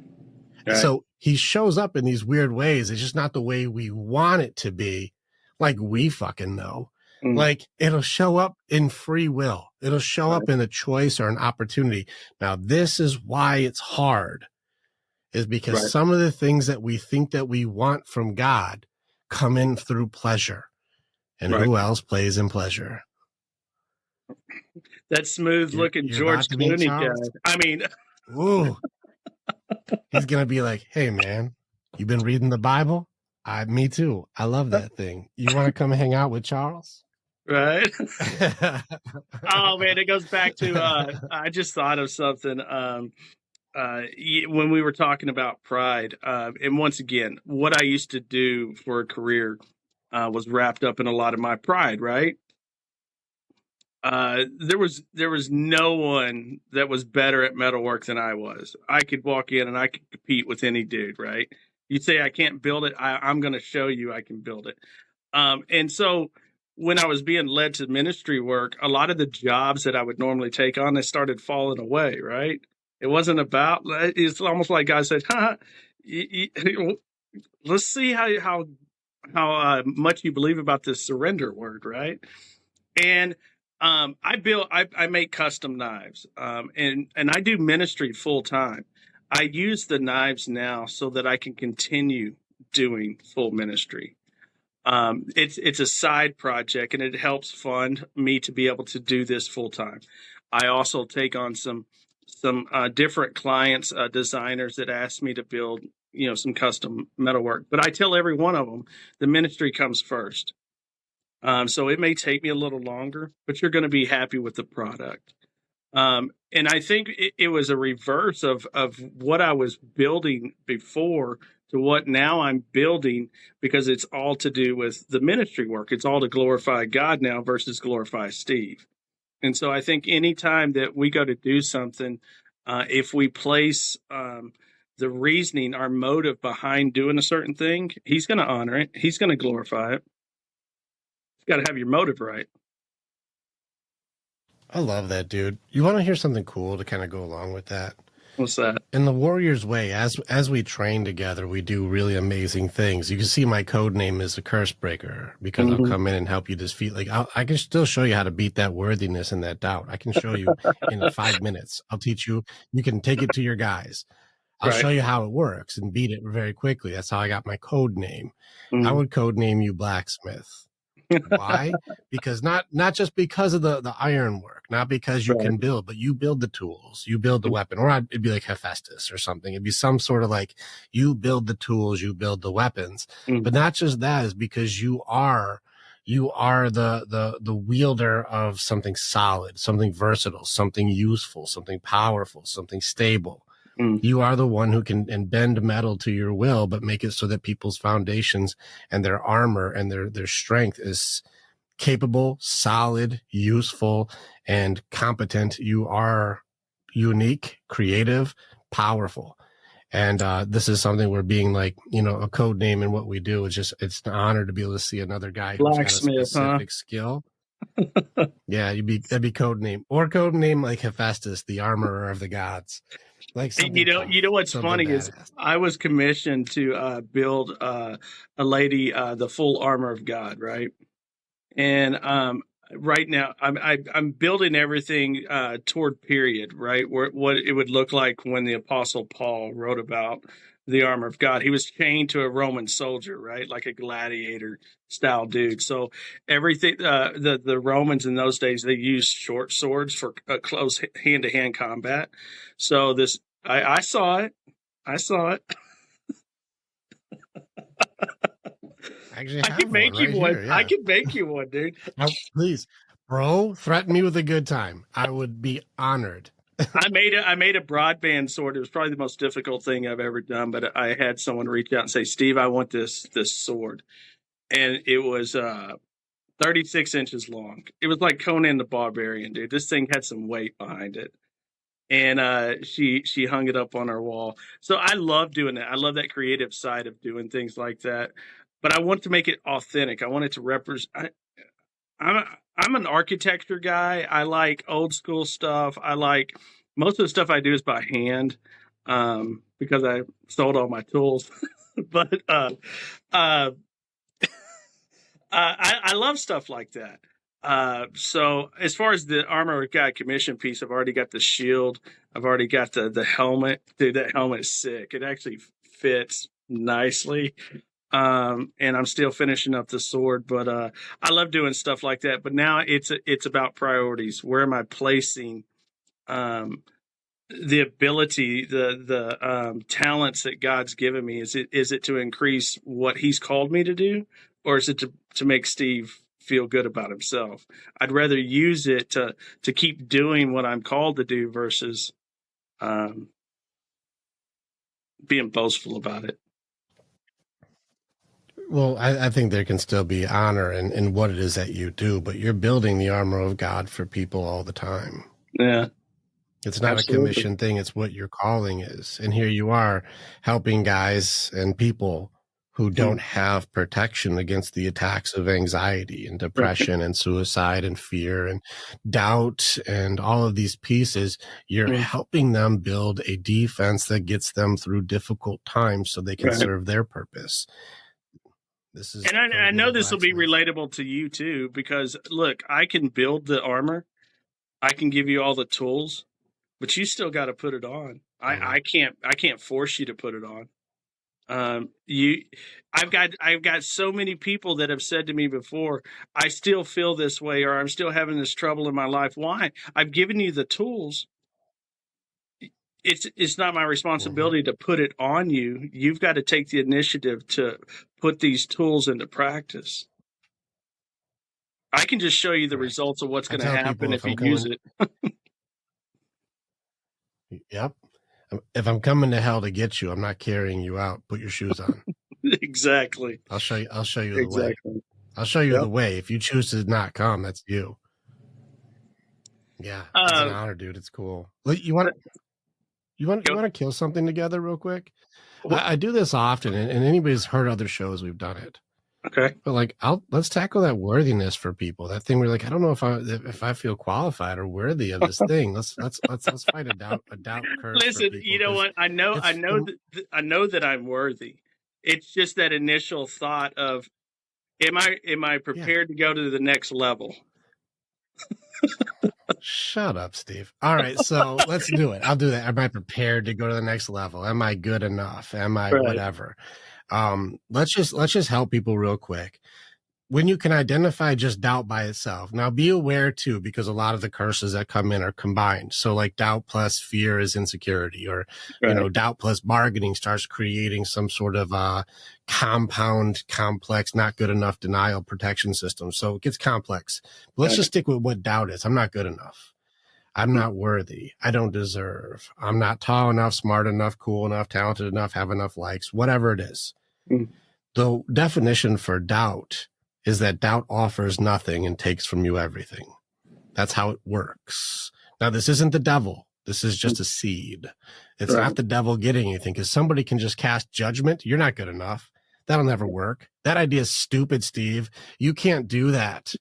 So he shows up in these weird ways. It's just not the way we want it to be. Like we fucking know. Like it'll show up in free will. It'll show up in a choice or an opportunity. Now, this is why it's hard, is because some of the things that we think that we want from God come in through pleasure. And who else plays in pleasure? That smooth looking George Clooney guy. I mean, ooh, he's going to be like, hey man, you been reading the Bible? Me too. I love that thing. You want to come hang out with Charles? Right. Oh man, it goes back to I just thought of something when we were talking about pride, and once again, what I used to do for a career was wrapped up in a lot of my pride. Right. There was no one that was better at metalwork than I was. I could walk in and I could compete with any dude. Right. You'd say I can't build it. I'm going to show you I can build it. And so when I was being led to ministry work, a lot of the jobs that I would normally take on, they started falling away, right? It wasn't about, it's almost like God said, let's see how much you believe about this surrender word, right? And I make custom knives, and I do ministry full time. I use the knives now so that I can continue doing full ministry. It's a side project, and it helps fund me to be able to do this full time. I also take on some different clients, designers that ask me to build, some custom metalwork. But I tell every one of them the ministry comes first. So it may take me a little longer, but you're going to be happy with the product. And I think it was a reverse of what I was building before to what now I'm building, because it's all to do with the ministry work. It's all to glorify God now versus glorify Steve. And so I think anytime that we go to do something, if we place the reasoning, our motive behind doing a certain thing, he's going to honor it. He's going to glorify it. You got to have your motive right. I love that, dude. You want to hear something cool to kind of go along with that? What's that? In the Warrior's Way, as we train together, we do really amazing things. You can see my code name is the Curse Breaker, because I'll come in and help you defeat. Like I can still show you how to beat that worthiness and that doubt. I can show you in 5 minutes. I'll teach you. You can take it to your guys. I'll show you how it works and beat it very quickly. That's how I got my code name. I would code name you Blacksmith. Why? Because not just because of the ironwork, not because you can build, but you build the tools, you build the weapon. Or it'd be like Hephaestus or something. It'd be some sort of like, you build the tools, you build the weapons. But not just that, is because you are the wielder of something solid, something versatile, something useful, something powerful, something stable. You are the one who can bend metal to your will, but make it so that people's foundations and their armor and their strength is capable, solid, useful, and competent. You are unique, creative, powerful. And this is something where being like, a code name in what we do is just, it's an honor to be able to see another guy who's got a specific skill. Yeah, that'd be code name, or code name like Hephaestus, the armorer of the gods. Like, you know what's funny is I was commissioned to build a lady the full armor of God, right? And right now I'm building everything toward period, right? What it would look like when the Apostle Paul wrote about the armor of God. He was chained to a Roman soldier, right? Like a gladiator style dude. So everything, the Romans in those days, they used short swords for close hand-to-hand combat. So I saw it. Actually, I can make you one. Here, yeah. I can make you one, dude. Please, bro, threaten me with a good time. I would be honored. I made a broadband sword. It was probably the most difficult thing I've ever done, but I had someone reach out and say, "Steve, I want this sword," and it was 36 inches long. It was like Conan the Barbarian, dude. This thing had some weight behind it, and she hung it up on our wall. So I love doing that. I love that creative side of doing things like that, but I want to make it authentic. I want it to represent. I'm an architecture guy. I like old school stuff. I like most of the stuff I do is by hand because I sold all my tools. But I love stuff like that. So as far as the armor of God commission piece, I've already got the shield. I've already got the helmet. Dude, that helmet is sick. It actually fits nicely. And I'm still finishing up the sword, but I love doing stuff like that. But now it's about priorities. Where am I placing the ability, the talents that God's given me? Is it to increase what He's called me to do, or is it to make Steve feel good about himself? I'd rather use it to keep doing what I'm called to do versus being boastful about it. Well, I think there can still be honor in what it is that you do, but you're building the armor of God for people all the time. Yeah. It's not a commission thing. It's what your calling is. And here you are helping guys and people who don't have protection against the attacks of anxiety and depression and suicide and fear and doubt and all of these pieces. You're helping them build a defense that gets them through difficult times so they can serve their purpose. This is, and I know this will be Blacksmith. relatable to you too, because look, I can build the armor, I can give you all the tools, but you still got to put it on. I can't force you to put it on. I've got so many people that have said to me before, I still feel this way, or I'm still having this trouble in my life. Why? I've given you the tools. It's not my responsibility to put it on you. You've got to take the initiative to put these tools into practice. I can just show you the results of what's going to happen if you use it. Yep. If I'm coming to hell to get you, I'm not carrying you out. Put your shoes on. Exactly. I'll show you the way. I'll show you the way. If you choose to not come, that's you. Yeah. It's an honor, dude. It's cool. You want to kill something together real quick? I do this often, and anybody's heard other shows, we've done it. Okay. But like, let's tackle that worthiness for people. That thing where like, I don't know if I feel qualified or worthy of this thing. Let's fight a doubt curse. Listen, you know what? I know that I'm worthy. It's just that initial thought of, am I prepared to go to the next level? Shut up, Steve. All right, so let's do it. I'll do that. Am I prepared to go to the next level? Am I good enough? Am I whatever? Let's just help people real quick. When you can identify just doubt by itself. Now be aware too, because a lot of the curses that come in are combined. So like doubt plus fear is insecurity, or, doubt plus bargaining starts creating some sort of compound, complex, not good enough denial protection system. So it gets complex. But let's just stick with what doubt is. I'm not good enough. I'm not worthy. I don't deserve. I'm not tall enough, smart enough, cool enough, talented enough, have enough likes, whatever it is. The definition for doubt is that doubt offers nothing and takes from you everything. That's how it works. Now, this isn't the devil. This is just a seed. It's not the devil getting anything, because somebody can just cast judgment. You're not good enough. That'll never work. That idea is stupid, Steve. You can't do that.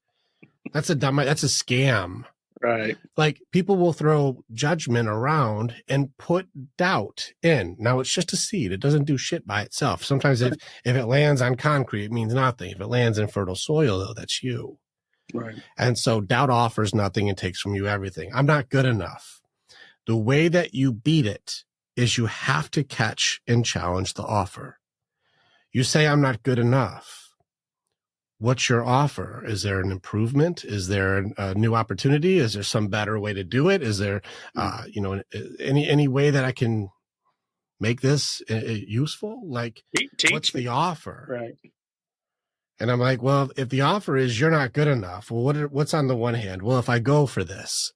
That's a scam. Right. Like, people will throw judgment around and put doubt in. Now, it's just a seed. It doesn't do shit by itself. Sometimes if it lands on concrete, it means nothing. If it lands in fertile soil, though, that's you. Right. And so doubt offers nothing and takes from you everything. I'm not good enough. The way that you beat it is you have to catch and challenge the offer. You say, I'm not good enough. What's your offer? Is there an improvement? Is there a new opportunity? Is there some better way to do it? Is there, any way that I can make this useful? Like, what's the offer? Right. And I'm like, well, if the offer is you're not good enough, well, what's on the one hand? Well, if I go for this,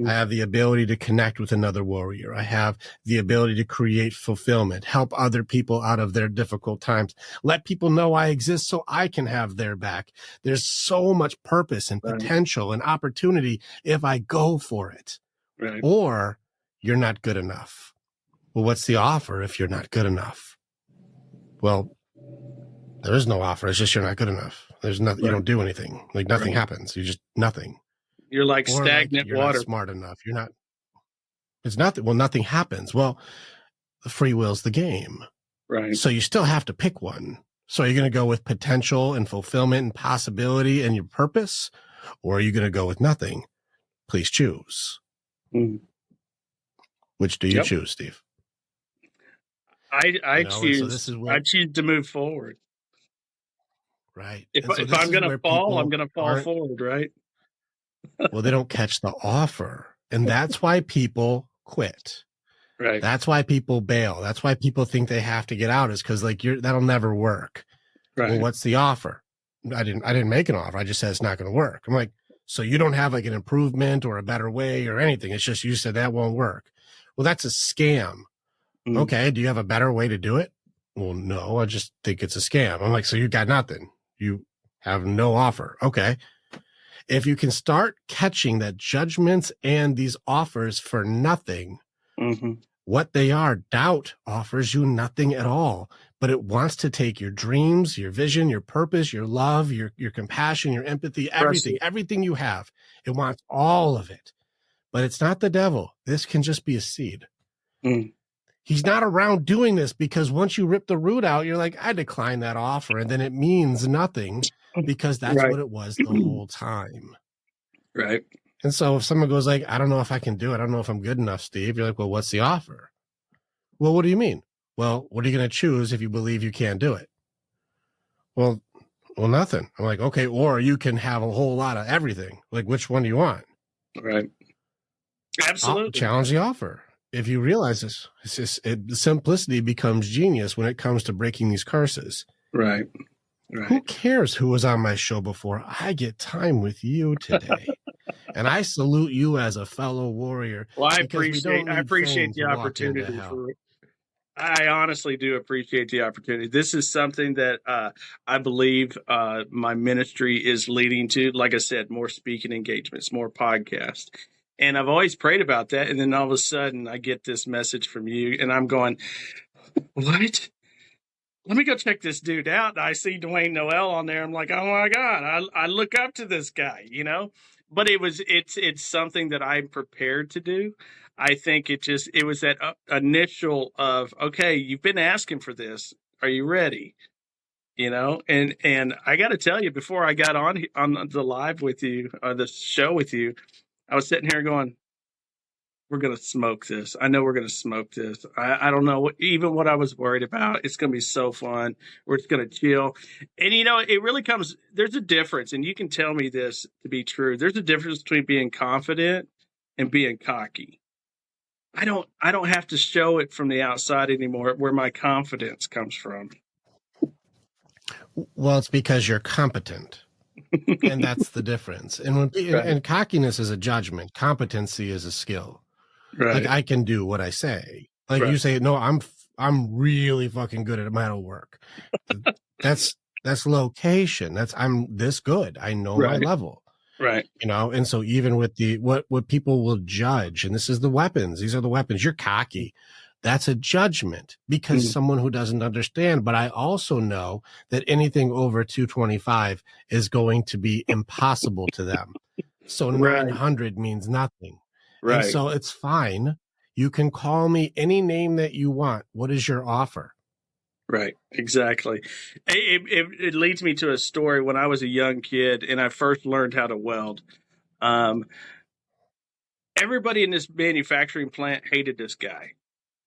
I have the ability to connect with another warrior. I have the ability to create fulfillment, help other people out of their difficult times, let people know I exist so I can have their back. There's so much purpose and potential and opportunity if I go for it. Right. Or you're not good enough. Well, what's the offer if you're not good enough? Well, there is no offer. It's just you're not good enough. There's nothing. You don't do anything. Like nothing happens. You just nothing. You're like stagnant you're water. Not smart enough. You're not. It's nothing. Well, nothing happens. Well, the free will's the game. Right. So you still have to pick one. So are you going to go with potential and fulfillment and possibility and your purpose? Or are you going to go with nothing? Please choose. Which do you choose, Steve? I choose to move forward. Right. If I'm going to fall, I'm going to fall forward, right? Well, they don't catch the offer. And that's why people quit. Right. That's why people bail. That's why people think they have to get out, is because like that'll never work. Right. Well, what's the offer? I didn't make an offer. I just said it's not going to work. I'm like, so you don't have like an improvement or a better way or anything. It's just you said that won't work. Well, that's a scam. Okay. Do you have a better way to do it? Well, no, I just think it's a scam. I'm like, so you got nothing. You have no offer. Okay. If you can start catching that judgments and these offers for nothing, what they are, doubt offers you nothing at all, but it wants to take your dreams, your vision, your purpose, your love, your compassion, your empathy, everything you have. It wants all of it, but it's not the devil. This can just be a seed. he's not around doing this, because once you rip the root out, you're like, I decline that offer. And then it means nothing, because that's Right. what it was the whole time. Right. And so if someone goes like, I don't know if I can do it, I don't know if I'm good enough, Steve, you're like, well, what's the offer? Well, what do you mean? Well, what are you going to choose if you believe you can't do it? Well, nothing. I'm like, okay, or you can have a whole lot of everything. Like, which one do you want? Right. Absolutely. I'll challenge the offer. If you realize this, simplicity becomes genius when it comes to breaking these curses. Right. Right. Who cares who was on my show before? I get time with you today. And I salute you as a fellow warrior. Well, I appreciate the opportunity. I honestly do appreciate the opportunity. This is something that I believe my ministry is leading to. Like I said, more speaking engagements, more podcasts. And I've always prayed about that. And then all of a sudden I get this message from you and I'm going, what? Let me go check this dude out. I see Dwayne Noel on there. I'm like, oh my God, I look up to this guy, you know, but it's something that I'm prepared to do. I think it was that initial of, okay, you've been asking for this. Are you ready? You know, and I got to tell you, before I got on the live with you, the show with you, I was sitting here going, we're going to smoke this. I know we're going to smoke this. I don't know even what I was worried about. It's going to be so fun. We're just going to chill. And, you know, it really there's a difference, and you can tell me this to be true. There's a difference between being confident and being cocky. I don't have to show it from the outside anymore, where my confidence comes from. Well, it's because you're competent. And that's the difference. And and cockiness is a judgment. Competency is a skill. Right. Like, I can do what I say. Like, you say, no, I'm really fucking good at metalwork. That's location. I'm this good. I know my level. Right. You know, and so even with what people will judge, and this is the weapons. These are the weapons. You're cocky. That's a judgment, because someone who doesn't understand. But I also know that anything over 225 is going to be impossible to them. So 900 means nothing. Right. And so it's fine. You can call me any name that you want. What is your offer? Right. Exactly. It leads me to a story when I was a young kid and I first learned how to weld. Everybody in this manufacturing plant hated this guy.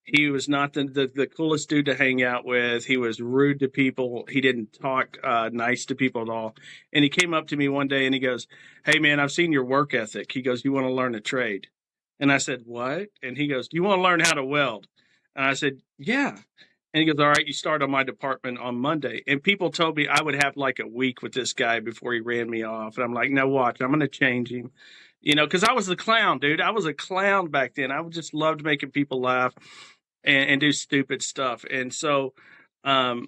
He was not the coolest dude to hang out with. He was rude to people. He didn't talk nice to people at all. And he came up to me one day and he goes, hey, man, I've seen your work ethic. He goes, you want to learn a trade? And I said, what? And he goes, do you want to learn how to weld? And I said, yeah. And he goes, all right, you start on my department on Monday. And people told me I would have like a week with this guy before he ran me off. And I'm like, no, watch, I'm going to change him. You know, because I was a clown, dude. I was a clown back then. I just loved making people laugh and do stupid stuff. And so after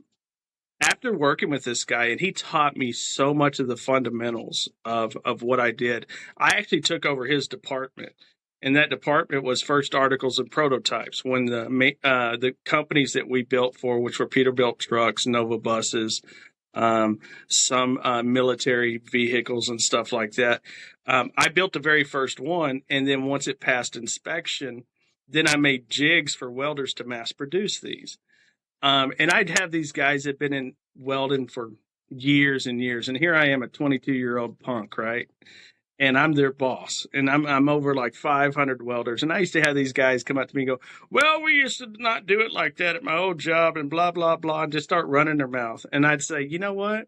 working with this guy, and he taught me so much of the fundamentals of what I did, I actually took over his department. And that department was first articles and prototypes, when the companies that we built for, which were Peterbilt trucks, Nova buses, some military vehicles and stuff like that. I built the very first one. And then once it passed inspection, then I made jigs for welders to mass produce these. And I'd have these guys that had been in welding for years and years. And here I am, a 22-year-old punk, right? And I'm their boss, and I'm over like 500 welders. And I used to have these guys come up to me and go, well, we used to not do it like that at my old job, and blah, blah, blah, and just start running their mouth. And I'd say, you know what?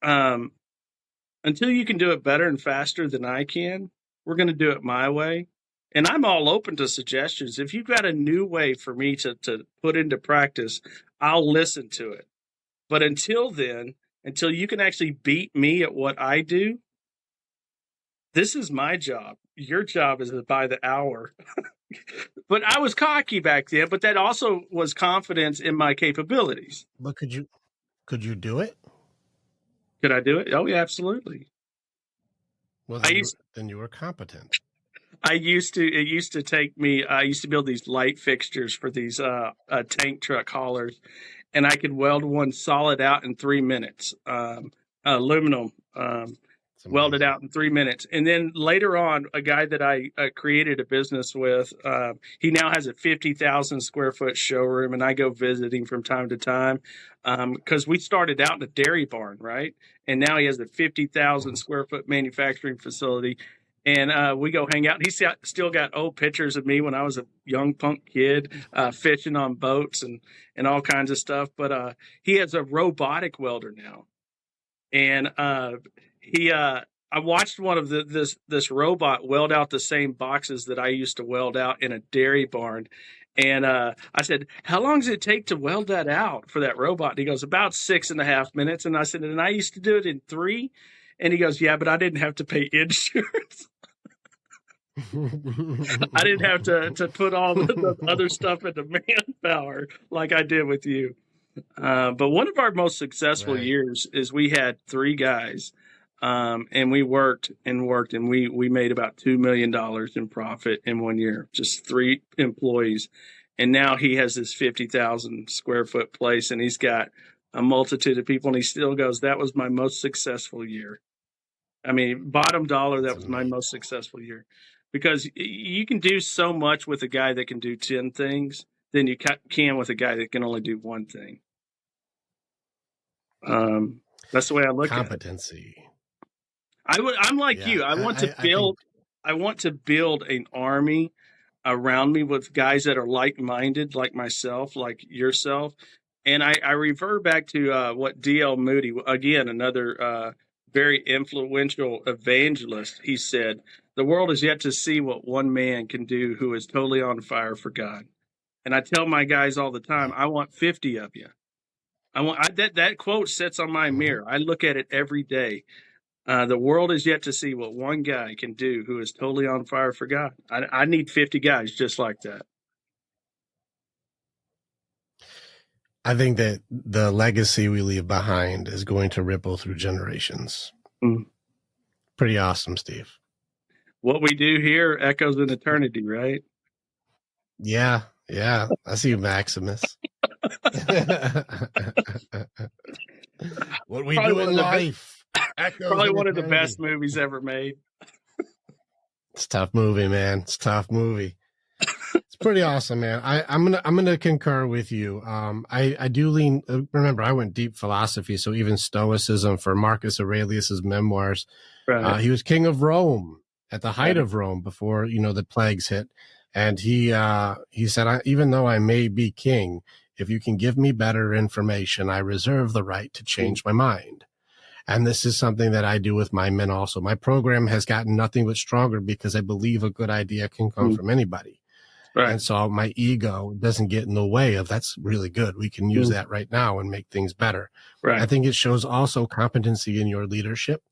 Until you can do it better and faster than I can, we're going to do it my way. And I'm all open to suggestions. If you've got a new way for me to put into practice, I'll listen to it. But until then, until you can actually beat me at what I do, this is my job. Your job is by the hour. But I was cocky back then, but that also was confidence in my capabilities. But could you do it? Could I do it? Oh, yeah, absolutely. Well, then you were competent. It used to take me, I used to build these light fixtures for these tank truck haulers, and I could weld one solid out in 3 minutes. Aluminum, welded out in 3 minutes. And then later on, a guy that I created a business with, he now has a 50,000 square foot showroom, and I go visiting from time to time because we started out in a dairy barn, right? And now he has a 50,000 square foot manufacturing facility. And we go hang out. He's still got old pictures of me when I was a young punk kid fishing on boats and all kinds of stuff. But he has a robotic welder now. And I watched one of this robot weld out the same boxes that I used to weld out in a dairy barn. And I said, how long does it take to weld that out for that robot? And he goes, about 6.5 minutes. And I said, and I used to do it in 3. And he goes, yeah, but I didn't have to pay insurance. I didn't have to put all the other stuff into manpower like I did with you. But one of our most successful years is we had 3 guys, and we worked, and we made about $2 million in profit in 1 year, just 3 employees. And now he has this 50,000 square foot place, and he's got a multitude of people, and he still goes, that was my most successful year. I mean, bottom dollar, that was my most successful year. Because you can do so much with a guy that can do 10 things than you can with a guy that can only do 1 thing. That's the way I look at it. Competency. I'm like you. I want to build an army around me with guys that are like-minded, like myself, like yourself. And I revert back to what D.L. Moody, again, another very influential evangelist. He said, the world is yet to see what one man can do who is totally on fire for God. And I tell my guys all the time, I want 50 of you. That quote sits on my mirror. I look at it every day. The world is yet to see what one guy can do who is totally on fire for God. I need 50 guys just like that. I think that the legacy we leave behind is going to ripple through generations. Pretty awesome, Steve. What we do here echoes in eternity, right? Yeah. I see you, Maximus. What we do in life. Probably one of the best movies ever made. It's a tough movie, man. It's a tough movie. It's pretty awesome, man. I'm gonna concur with you. I do lean. Remember, I went deep philosophy, so even Stoicism for Marcus Aurelius's memoirs. Right. He was king of Rome at the height of Rome before the plagues hit, and he said, even though I may be king, if you can give me better information, I reserve the right to change my mind. And this is something that I do with my men also. My program has gotten nothing but stronger because I believe a good idea can come from anybody. Right. And so my ego doesn't get in the way of that's really good. We can use that right now and make things better. Right. I think it shows also competency in your leadership.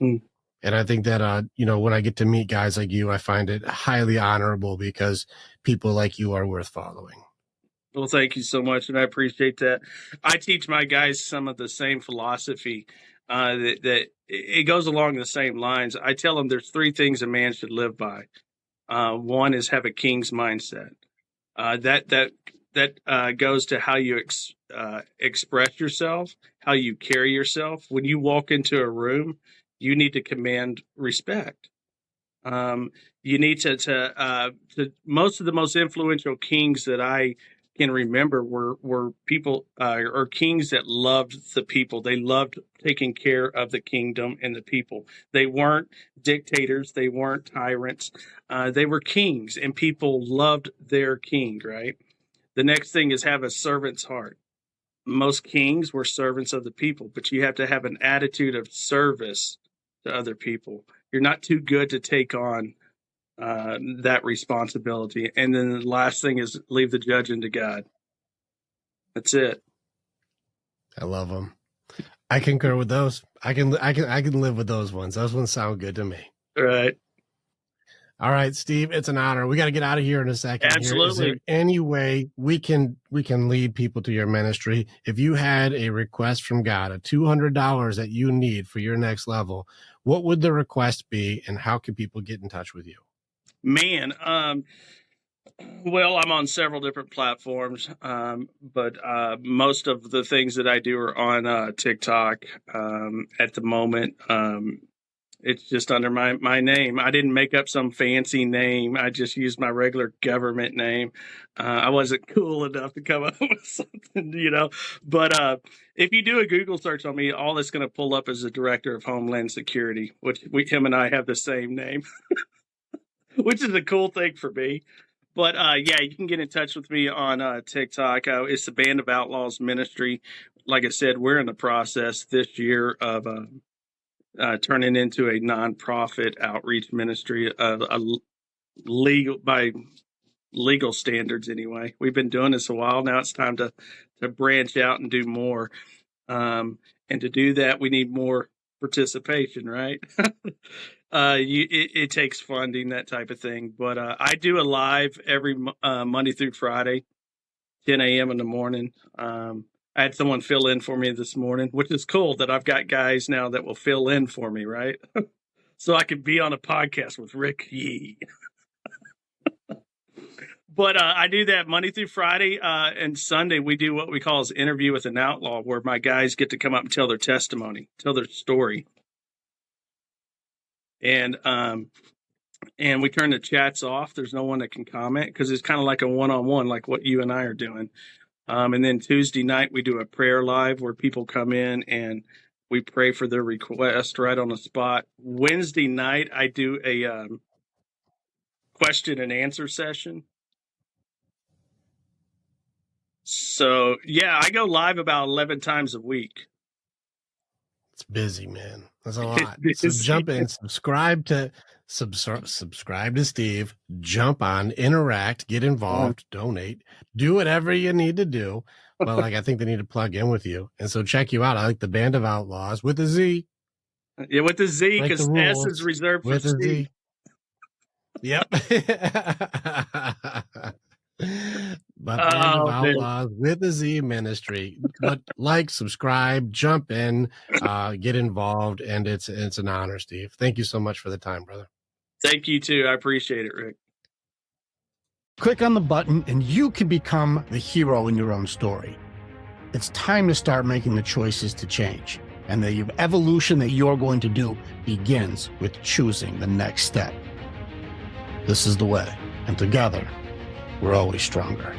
And I think that, when I get to meet guys like you, I find it highly honorable because people like you are worth following. Well, thank you so much. And I appreciate that. I teach my guys some of the same philosophy that it goes along the same lines. I tell them there's 3 things a man should live by. One is have a king's mindset. That goes to how you express yourself, how you carry yourself. When you walk into a room, you need to command respect. You need to most of the most influential kings that I can remember were people or kings that loved the people. They loved taking care of the kingdom and the people. They weren't dictators. They weren't tyrants. They were kings, and people loved their king, right? The next thing is have a servant's heart. Most kings were servants of the people, but you have to have an attitude of service to other people. You're not too good to take on that responsibility. And then the last thing is leave the judging to God. That's it. I love them. I concur with those. I can live with those ones. Those ones sound good to me. Right. All right, Steve, it's an honor. We got to get out of here in a second. Absolutely. Is there any way we can lead people to your ministry? If you had a request from God, a $200 that you need for your next level, what would the request be, and how can people get in touch with you? Man, well, I'm on several different platforms, but most of the things that I do are on TikTok at the moment. It's just under my name. I didn't make up some fancy name. I just used my regular government name. I wasn't cool enough to come up with something, But if you do a Google search on me, all that's going to pull up is the Director of Homeland Security, which him and I have the same name, which is a cool thing for me. But yeah, you can get in touch with me on TikTok. It's the Band of Outlaws Ministry. Like I said, we're in the process this year of turning into a nonprofit outreach ministry, by legal standards. Anyway, we've been doing this a while now. It's time to branch out and do more. And to do that, we need more participation, right? It takes funding, that type of thing. But I do a live every Monday through Friday, 10 a.m. in the morning. I had someone fill in for me this morning, which is cool that I've got guys now that will fill in for me, right? So I can be on a podcast with Rick Yee. But I do that Monday through Friday, and Sunday we do what we call as Interview with an Outlaw, where my guys get to come up and tell their testimony, tell their story. And we turn the chats off. There's no one that can comment because it's kind of like a one-on-one, like what you and I are doing. And then Tuesday night, we do a prayer live where people come in and we pray for their request right on the spot. Wednesday night, I do a question and answer session. So, yeah, I go live about 11 times a week. It's busy, man. That's a lot. So jump in, subscribe to Steve, jump on, interact, get involved, donate, do whatever you need to do. Well, like, I think they need to plug in with you. And so check you out. I like the Band of Outlaws with a Z. Yeah, with the Z, because like S is reserved for Z. Yep. But Band of Outlaws with a Z ministry. But like, subscribe, jump in, get involved, and it's an honor, Steve. Thank you so much for the time, brother. Thank you too. I appreciate it, Rick. Click on the button and you can become the hero in your own story. It's time to start making the choices to change. And the evolution that you're going to do begins with choosing the next step. This is the way. And together, we're always stronger.